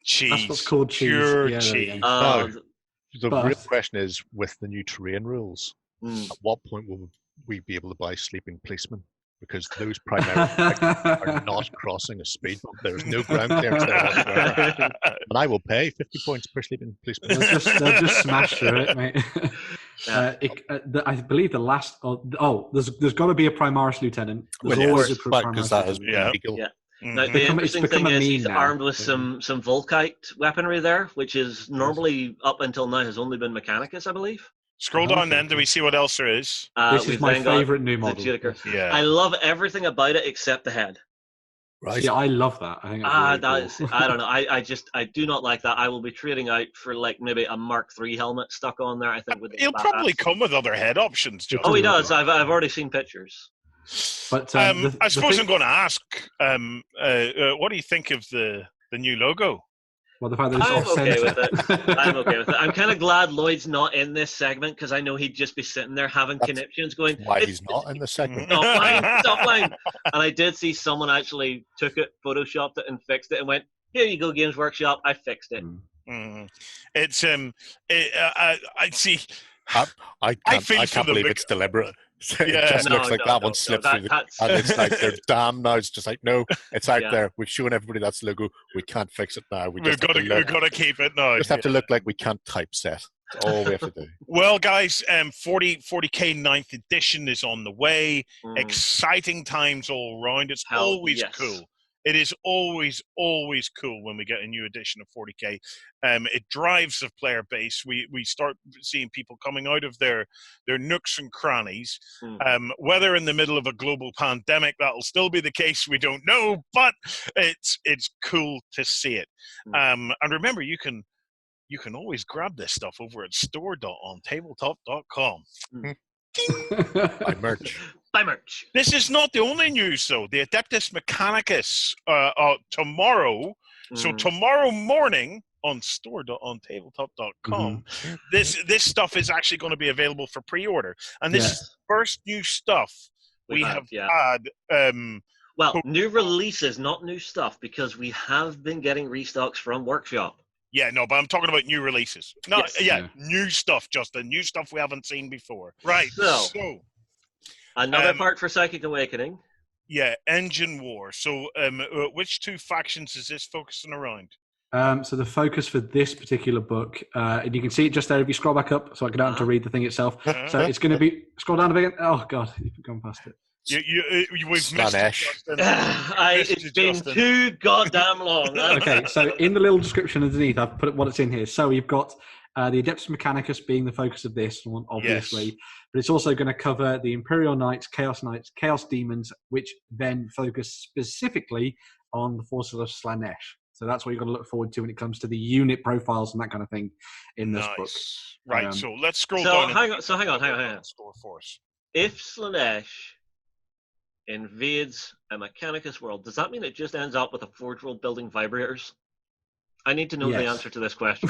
Cheese. That's what's called cheese. Pure cheese. The real question is, with the new terrain rules, at what point will we be able to buy sleeping policemen? Because those primarily are not crossing a speed bump. There's no ground clearance there whatsoever. And I will pay 50 points per sleeping policeman. They'll just smash through it, mate. I believe the last... there's got to be a Primaris Lieutenant. There's always a Primaris that has Lieutenant. legal. Yeah. Now, the interesting thing is he's armed with some Volkite weaponry there, which is normally, up until now, has only been Mechanicus, I believe. Scroll down then. Do we see what else there is? This is my favourite new model. Yeah. I love everything about it except the head. Right. Yeah, I love that. I think that's really cool. I don't know. I do not like that. I will be trading out for like maybe a Mark III helmet stuck on there. I think he'll probably come with other head options, John. Oh, he does. I've already seen pictures. But I suppose I'm going to ask, what do you think of the new logo? Well, the fact that I'm okay with it. I'm okay with it. I'm kind of glad Lloyd's not in this segment because I know he'd just be sitting there having conniptions going, why he's not in the segment. Stop lying. And I did see someone actually took it, photoshopped it, and fixed it and went, here you go, Games Workshop, I fixed it. It's, I see. I can't believe it's deliberate. It just looks like that one slipped through and it's like they're damn now. It's just like, no, it's out there. We've shown everybody that's the logo. We can't fix it now. We've got to keep it now. Just have to look like we can't typeset. That's all we have to do. Well, guys, 40K 9th edition is on the way. Exciting times all around. It's always cool. It is always cool when we get a new edition of 40K. It drives the player base. We start seeing people coming out of their nooks and crannies. Whether in the middle of a global pandemic that'll still be the case, we don't know. But it's cool to see it. And remember, you can always grab this stuff over at store.ontabletop.com. Buy merch. Buy merch. This is not the only news, though. The Adeptus Mechanicus tomorrow So tomorrow morning on store.ontabletop.com, this stuff is actually going to be available for pre-order. And this is the first new stuff we have had. Well, new releases, not new stuff, because we have been getting restocks from Workshop. Yeah, no, but I'm talking about new releases. No, new stuff, Justin. New stuff we haven't seen before. Right. So another part for Psychic Awakening. Yeah, Engine War. So which two factions is this focusing around? So the focus for this particular book, and you can see it just there if you scroll back up, so I can don't have to read the thing itself. So it's going to be, scroll down a bit. Oh, God, you've gone past it. We've missed it, Justin. It's been too goddamn long. Okay, so in the little description underneath, I've put what it's in here. So you've got the Adeptus Mechanicus being the focus of this one, obviously, but it's also going to cover the Imperial Knights, Chaos Demons, which then focus specifically on the forces of Slanesh. So that's what you've got to look forward to when it comes to the unit profiles and that kind of thing in this book. Right, so let's scroll down. Hang on. Store force. If Slanesh invades a Mechanicus world, does that mean it just ends up with a Forge World building vibrators? I need to know the answer to this question.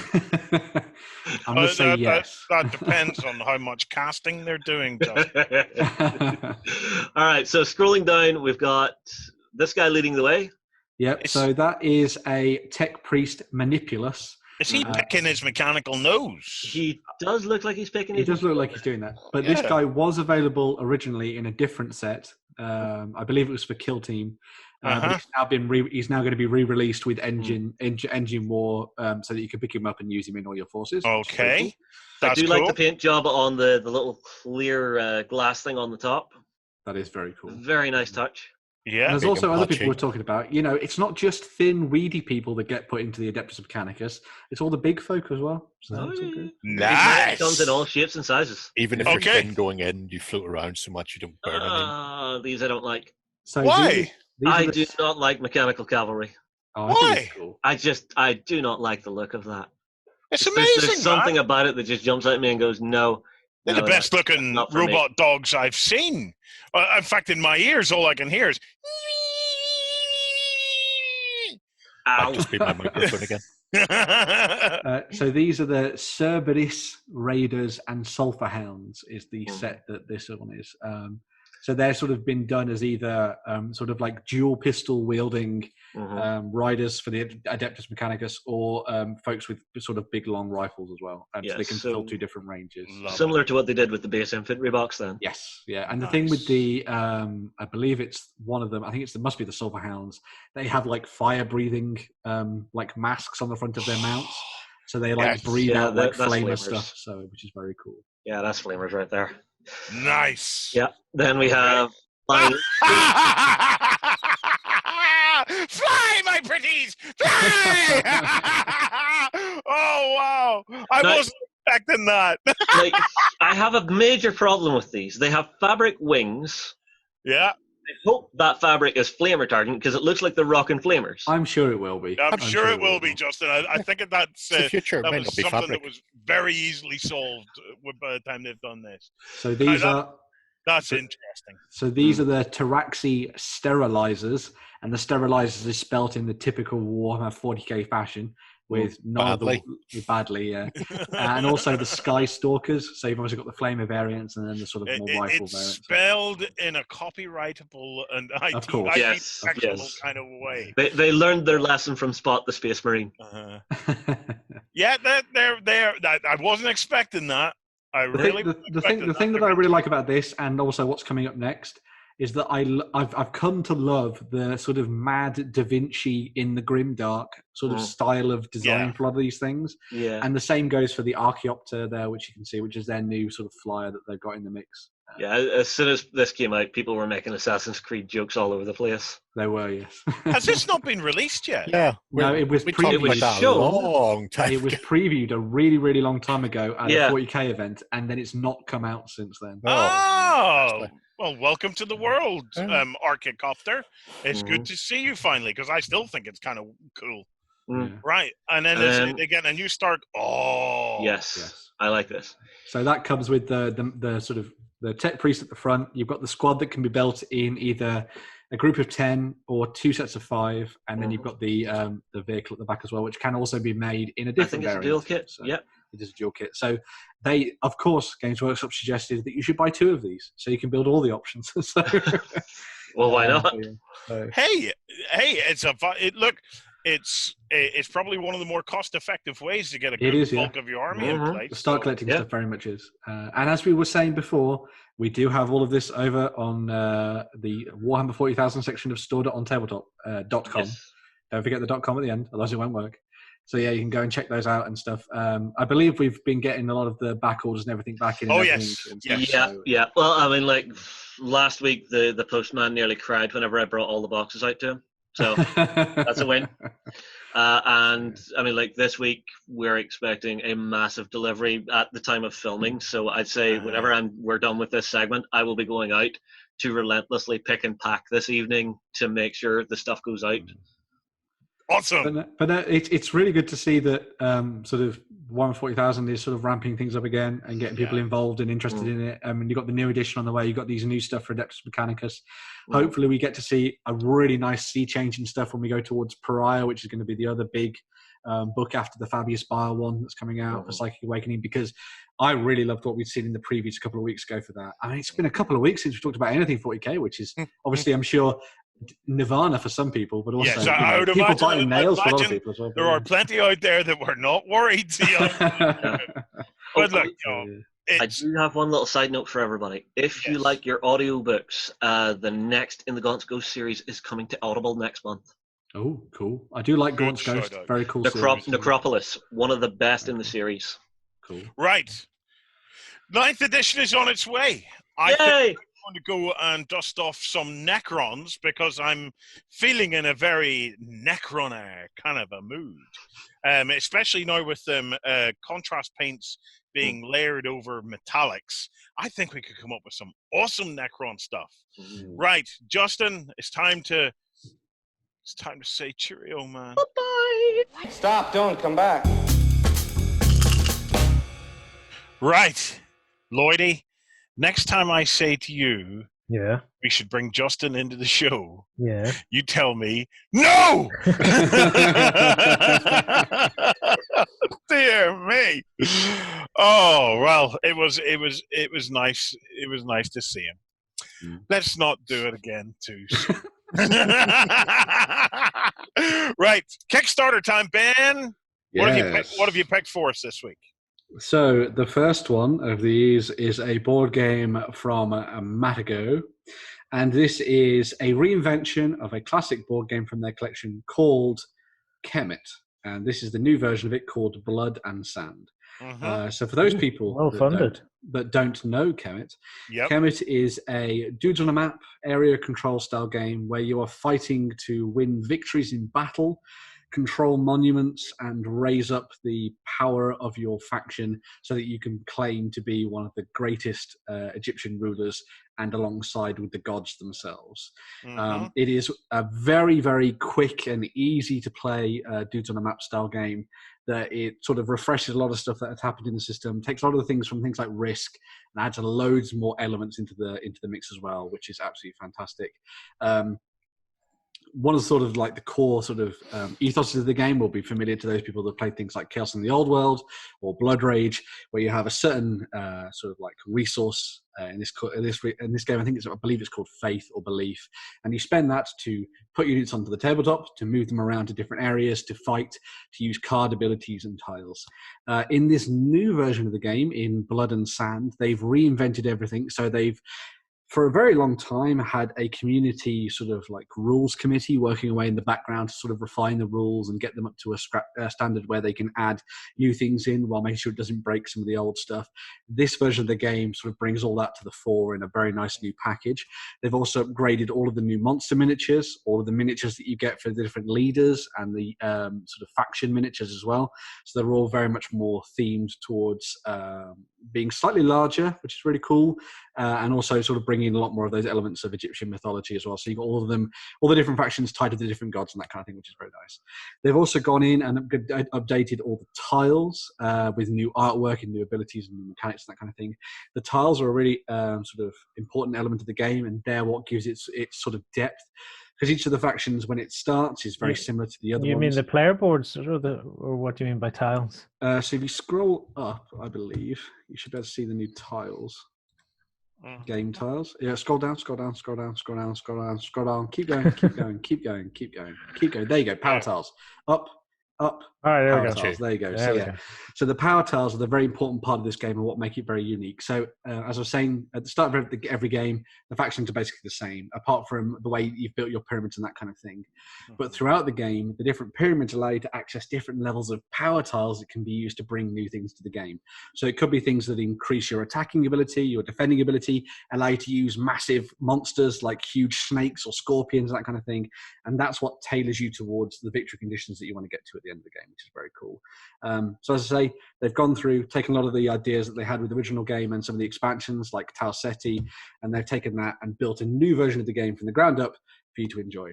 I'm going to say yes. That depends on how much casting they're doing, Justin. All right, so scrolling down, we've got this guy leading the way. Yep, so that is a Tech Priest Manipulus. Is he picking his mechanical nose? He does look like he's picking his He does look like he's doing that. But this guy was available originally in a different set. I believe it was for Kill Team. But he's now going to be re-released with Engine War, so that you can pick him up and use him in all your forces. Okay. Cool. I do like the paint job on the little clear glass thing on the top. That is very cool. Very nice touch. Yeah. And there's also other people we're talking about. You know, it's not just thin, weedy people that get put into the Adeptus Mechanicus. It's all the big folk as well. So it's all good. Nice. It comes in all shapes and sizes. Even if you're thin going in, you float around so much you don't burn anything. These I don't like. So why? I do not like mechanical cavalry. Why? Cool. I do not like the look of that. It's amazing. There's something about it that just jumps at me and goes, no. They're the best looking robot dogs I've seen. In fact, in my ears, all I can hear is. I'll just be my microphone again. So these are the Cerberus Raiders and Sulphur Hounds is the set that this one is. So they're sort of been done as either sort of like dual pistol wielding riders for the Adeptus Mechanicus or folks with sort of big long rifles as well. So they can fill two different ranges. Similar to what they did with the base infantry box then. Yes, yeah. And the thing with the, I believe it's one of them, I think it must be the Silver Hounds, they have like fire breathing like masks on the front of their mounts. So they like breathe out like flame and stuff, so which is very cool. Yeah, that's flamers right there. Nice. Yeah. Then we have Fly, my pretties! Fly! Oh wow! I wasn't expecting that. Like, I have a major problem with these. They have fabric wings. Yeah. I hope that fabric is flame retardant because it looks like they're rocking flamers. I'm sure it will be. I'm sure it will be, Justin. I think that's the future. That was something that was very easily solved by the time they've done this. So these that's interesting. So these are the Taraxi sterilizers, and the sterilizers is spelt in the typical Warhammer 40K fashion with badly, yeah. And also the Sky Stalkers. So you've obviously got the Flamer variants and then the sort of more rifle variants. It's spelled in a copyrightable and IP kind of way. They learned their lesson from Spot the Space Marine. Yeah, I wasn't expecting that. The thing that I really like about this, and also what's coming up next, is that I've come to love the sort of mad Da Vinci in the grimdark sort of style of design for a lot of these things. Yeah. And the same goes for the Archaeopter there, which you can see, which is their new sort of flyer that they've got in the mix. Yeah, as soon as this came out, people were making Assassin's Creed jokes all over the place. They were, yes. Has this not been released yet? Yeah. No, it was previewed. Long time it was previewed a really, really long time ago at a 40K event, and then it's not come out since then. Oh! Well, welcome to the world, Archaeopter. It's good to see you finally, because I still think it's kind of cool. Right, and then they get a new Stark. Oh, yes, I like this. So that comes with the sort of the Tech Priest at the front. You've got the squad that can be built in either a group of 10 or 2 sets of 5, and then you've got the vehicle at the back as well, which can also be made in a different variant. I think it's a dual kit. So Yep. it is a dual kit. So they, of course, Games Workshop suggested that you should buy 2 of these so you can build all the options. So, well, why not? So. Hey, look. It's probably one of the more cost-effective ways to get a good bulk of your army in place. The start collecting stuff very much is. And as we were saying before, we do have all of this over on the Warhammer 40,000 section of store.ontabletop.com. Yes. Don't forget the .com at the end, otherwise it won't work. So yeah, you can go and check those out and stuff. I believe we've been getting a lot of the back orders and everything back in. Yeah. Well, I mean, like last week, the postman nearly cried whenever I brought all the boxes out to him. So that's a win. And I mean, like this week, we're expecting a massive delivery at the time of filming. So I'd say whenever we're done with this segment, I will be going out to relentlessly pick and pack this evening to make sure the stuff goes out. Awesome. But it's really good to see that sort of 140,000 is sort of ramping things up again and getting people involved and interested in it. And you've got the new edition on the way. You've got these new stuff for Adeptus Mechanicus. Hopefully we get to see a really nice sea change and stuff when we go towards Pariah, which is going to be the other big book after the Fabius Bile one that's coming out for Psychic Awakening, because I really loved what we'd seen in the previews a couple of weeks ago for that. I mean, it's been a couple of weeks since we talked about anything 40K, which is obviously, I'm sure, nirvana for some people, but also people biting nails for a lot of people as well. There are plenty out there that were not worried. But look, I do have one little side note for everybody. If you like your audiobooks, the next in the Gaunt's Ghost series is coming to Audible next month. Oh, cool. I do like Gaunt's Ghost. Very cool series. Necropolis, one of the best in the series. Cool. Right. 9th edition is on its way. Yay! I'm going to go and dust off some Necrons because I'm feeling in a very Necroner kind of a mood. Especially now with them contrast paints being layered over metallics. I think we could come up with some awesome Necron stuff. Right, Justin, it's time to say cheerio, man. Bye-bye. Stop, don't come back. Right, Lloydie, next time I say to you, we should bring Justin into the show, you tell me, no! Dear me. Oh, well, it was nice. It was nice to see him. Let's not do it again too soon. Right, Kickstarter time, Ben. What have you picked for us this week? So the first one of these is a board game from Matago, and this is a reinvention of a classic board game from their collection called Kemet, and this is the new version of it called Blood and Sand. So for those people that don't know Kemet, Kemet is a dudes on a map area control style game where you are fighting to win victories in battle, control monuments, and raise up the power of your faction so that you can claim to be one of the greatest Egyptian rulers and alongside with the gods themselves. It is a very, very quick and easy to play dudes on a map style game that it sort of refreshes a lot of stuff that has happened in the system, takes a lot of the things from things like Risk and adds loads more elements into the mix as well, which is absolutely fantastic. One of the sort of like the core sort of ethos of the game will be familiar to those people that play things like Chaos in the Old World or Blood Rage, where you have a certain sort of like resource in this game. I believe it's called Faith or Belief, and you spend that to put units onto the tabletop, to move them around to different areas, to fight, to use card abilities and tiles. In this new version of the game, in Blood and Sand, they've reinvented everything. So they've for a very long time had a community sort of like rules committee working away in the background to sort of refine the rules and get them up to a standard where they can add new things in while making sure it doesn't break some of the old stuff. This version of the game sort of brings all that to the fore in a very nice new package. They've also upgraded all of the new monster miniatures, all of the miniatures that you get for the different leaders, and the sort of faction miniatures as well. So they're all very much more themed towards being slightly larger, which is really cool. and also sort of bringing in a lot more of those elements of Egyptian mythology as well. So you've got all of them, all the different factions tied to the different gods and that kind of thing, which is very nice. They've also gone in and updated all the tiles with new artwork and new abilities and new mechanics and that kind of thing. The tiles are a really sort of important element of the game, and they're what gives its sort of depth. Because each of the factions, when it starts, is very similar to the other ones. You mean the player boards, or what do you mean by tiles? So if you scroll up, I believe, you should be able to see the new tiles. Game tiles. Yeah, scroll down. Keep going. There you go. Power tiles. Up. All right, there we go. Tiles. There you go. So the power tiles are the very important part of this game and what make it very unique. So as I was saying, at the start of every game, the factions are basically the same, apart from the way you've built your pyramids and that kind of thing. But throughout the game, the different pyramids allow you to access different levels of power tiles that can be used to bring new things to the game. So it could be things that increase your attacking ability, your defending ability, allow you to use massive monsters like huge snakes or scorpions, that kind of thing. And that's what tailors you towards the victory conditions that you want to get to at the end of the game, which is very cool. So as I say, they've gone through, taken a lot of the ideas that they had with the original game and some of the expansions like Tau Ceti, and they've taken that and built a new version of the game from the ground up for you to enjoy.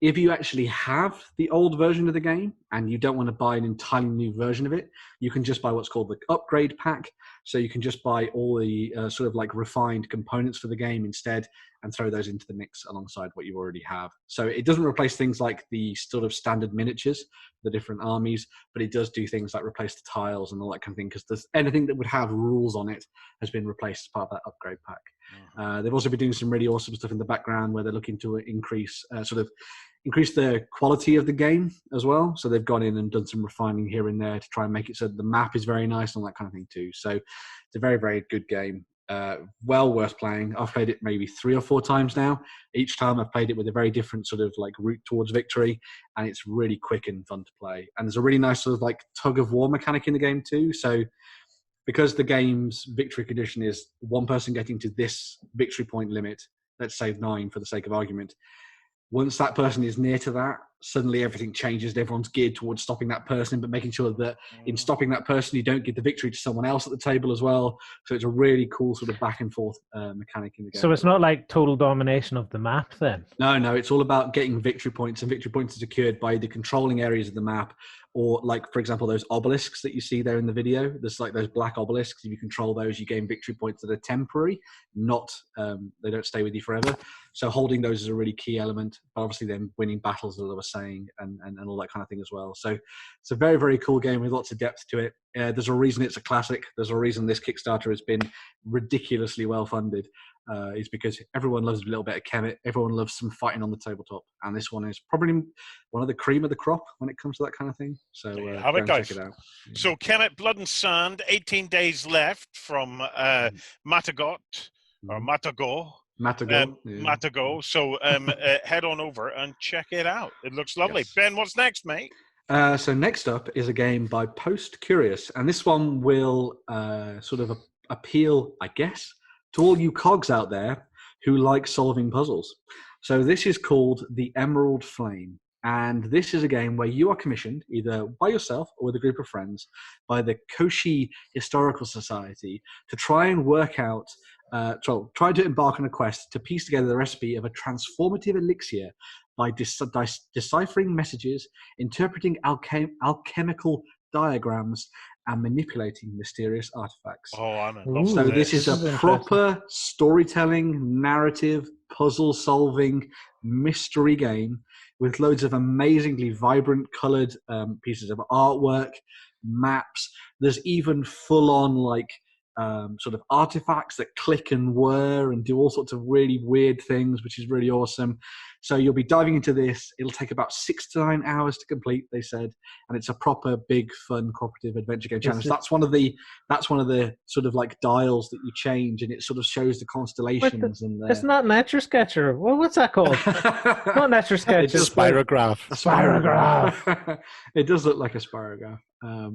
If you actually have the old version of the game and you don't want to buy an entirely new version of it, you can just buy what's called the upgrade pack. So you can just buy all the sort of like refined components for the game instead and throw those into the mix alongside what you already have. So it doesn't replace things like the sort of standard miniatures, the different armies, but it does do things like replace the tiles and all that kind of thing, because anything that would have rules on it has been replaced as part of that upgrade pack. They've also been doing some really awesome stuff in the background where they're looking to increase the quality of the game as well. So they've gone in and done some refining here and there to try and make it so the map is very nice and all that kind of thing too. So it's a very, very good game. Well worth playing. I've played it maybe 3 or 4 times now. Each time I've played it with a very different sort of like route towards victory, and it's really quick and fun to play. And there's a really nice sort of like tug of war mechanic in the game too. So because the game's victory condition is one person getting to this victory point limit, let's say 9 for the sake of argument, once that person is near to that, suddenly everything changes and everyone's geared towards stopping that person, but making sure that in stopping that person, you don't give the victory to someone else at the table as well. So it's a really cool sort of back and forth mechanic in the game. So it's not like total domination of the map then? No, it's all about getting victory points, and victory points are secured by either controlling areas of the map or, like, for example, those obelisks that you see there in the video. There's like those black obelisks. If you control those, you gain victory points that are temporary, not they don't stay with you forever. So holding those is a really key element. But obviously then winning battles, as I was saying, and all that kind of thing as well. So it's a very, very cool game with lots of depth to it. There's a reason it's a classic. There's a reason this Kickstarter has been ridiculously well funded. Is because everyone loves a little bit of Kemet. Everyone loves some fighting on the tabletop, and this one is probably one of the cream of the crop when it comes to that kind of thing. So have it, guys. Check it out. So Kemet, Blood and Sand, 18 days left from Matagot or Matago. Matago. So head on over and check it out. It looks lovely. Yes. Ben, what's next, mate? So next up is a game by Post Curious, and this one will sort of appeal, I guess, to all you cogs out there who like solving puzzles. So this is called The Emerald Flame. And this is a game where you are commissioned, either by yourself or with a group of friends, by the Koshi Historical Society to try and work out, try to embark on a quest to piece together the recipe of a transformative elixir by deciphering messages, interpreting alchemical diagrams, and manipulating mysterious artifacts. Oh, I'm in love. So this is a proper storytelling, narrative, puzzle-solving mystery game with loads of amazingly vibrant, coloured pieces of artwork, maps. There's even full-on like sort of artifacts that click and whir and do all sorts of really weird things, which is really awesome. So you'll be diving into this. It'll take about 6 to 9 hours to complete, they said, and it's a proper big, fun, cooperative adventure game challenge. That's one of the sort of like dials that you change, and it sort of shows the constellations. It's not Nature Sketcher. Well, what's that called? Not Nature Sketcher. It's a spirograph. A spirograph. It does look like a spirograph.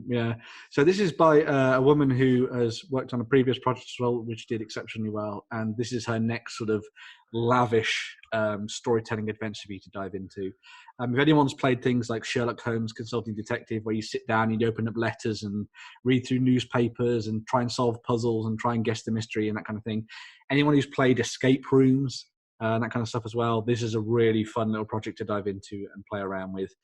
Yeah. So this is by a woman who has worked on a previous project as well, which did exceptionally well. And this is her next sort of lavish storytelling adventure for you to dive into. If anyone's played things like Sherlock Holmes Consulting Detective, where you sit down and you open up letters and read through newspapers and try and solve puzzles and try and guess the mystery and that kind of thing. Anyone who's played escape rooms and that kind of stuff as well, this is a really fun little project to dive into and play around with.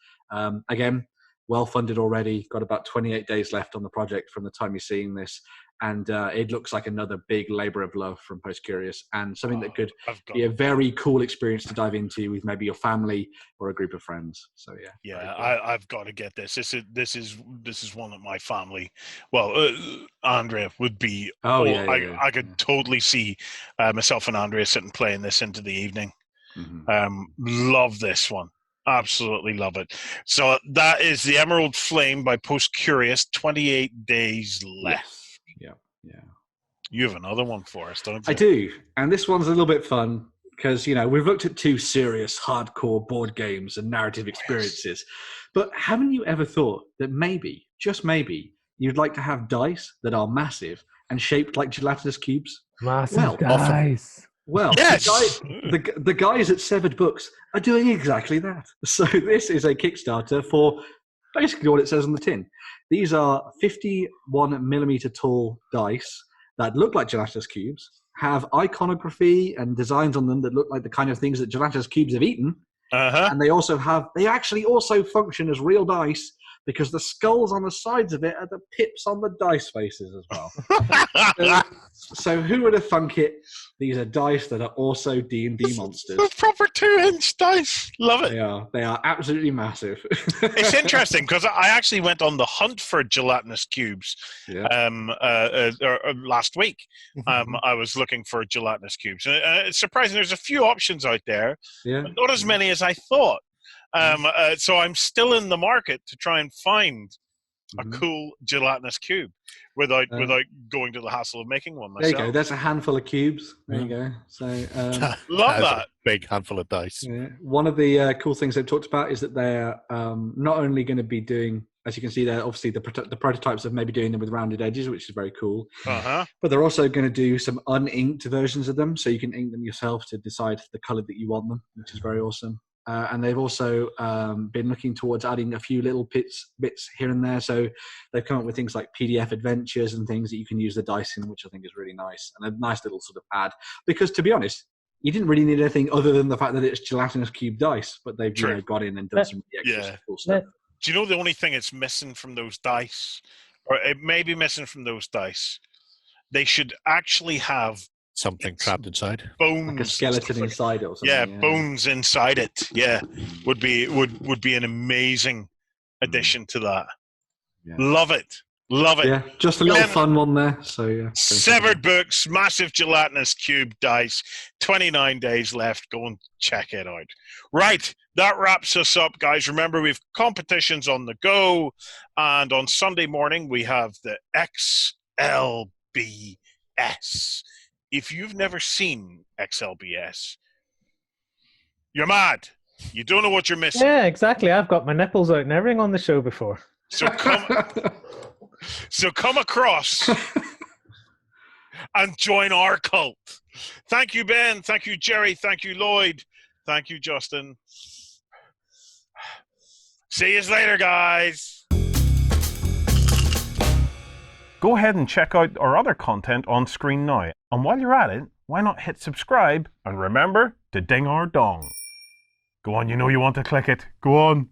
Again, well funded already, got about 28 days left on the project from the time you're seeing this, and it looks like another big labor of love from Post Curious, and something that could be a very cool experience to dive into with maybe your family or a group of friends. So yeah, cool. I've got to get this. This is one that my family, well, Andrea would be. I could totally see myself and Andrea sitting playing this into the evening. Love this one. Absolutely love it. So that is the Emerald Flame by Post Curious. 28 days left. Yeah. You have another one for us, don't you? I do, and this one's a little bit fun because we've looked at 2 serious, hardcore board games and narrative experiences. But haven't you ever thought that maybe, just maybe, you'd like to have dice that are massive and shaped like gelatinous cubes? Massive dice. Well, yes! the guys at Severed Books are doing exactly that. So this is a Kickstarter for basically what it says on the tin. These are 51 millimeter tall dice that look like gelatinous cubes, have iconography and designs on them that look like the kind of things that gelatinous cubes have eaten. And they actually also function as real dice because the skulls on the sides of it are the pips on the dice faces as well. So who would have thunk it? These are dice that are also D&D monsters. The proper 2-inch dice. Love it. They are absolutely massive. It's interesting because I actually went on the hunt for gelatinous cubes last week. I was looking for gelatinous cubes. It's surprising. There's a few options out there, but not as many as I thought. So I'm still in the market to try and find a cool gelatinous cube without going to the hassle of making one myself. There you go. That's a handful of cubes. There you go. So love that. A big handful of dice. Yeah. One of the cool things they've talked about is that they're not only going to be doing, as you can see there, obviously the prototypes of maybe doing them with rounded edges, which is very cool. But they're also going to do some uninked versions of them, so you can ink them yourself to decide the color that you want them, which is very awesome. And they've also been looking towards adding a few little bits here and there. So they've come up with things like PDF adventures and things that you can use the dice in, which I think is really nice. And a nice little sort of add. Because to be honest, you didn't really need anything other than the fact that it's gelatinous cube dice. But they've got in and done some really extra cool stuff. Do you know the only thing it's missing from those dice? Or it may be missing from those dice. They should actually have something trapped inside, bones, like a skeleton inside it or something. Yeah, bones inside it. Yeah, would be an amazing addition to that. Love it. Yeah, just a little fun one there. So Severed Books, massive gelatinous cube dice. 29 days left. Go and check it out. Right, that wraps us up, guys. Remember, we've competitions on the go, and on Sunday morning we have the XLBS. If you've never seen XLBS, you're mad. You don't know what you're missing. Yeah, exactly. I've got my nipples out and everything on the show before. So come across and join our cult. Thank you, Ben. Thank you, Jerry. Thank you, Lloyd. Thank you, Justin. See you later, guys. Go ahead and check out our other content on screen now. And while you're at it, why not hit subscribe and remember to ding our dong. Go on, you know you want to click it. Go on.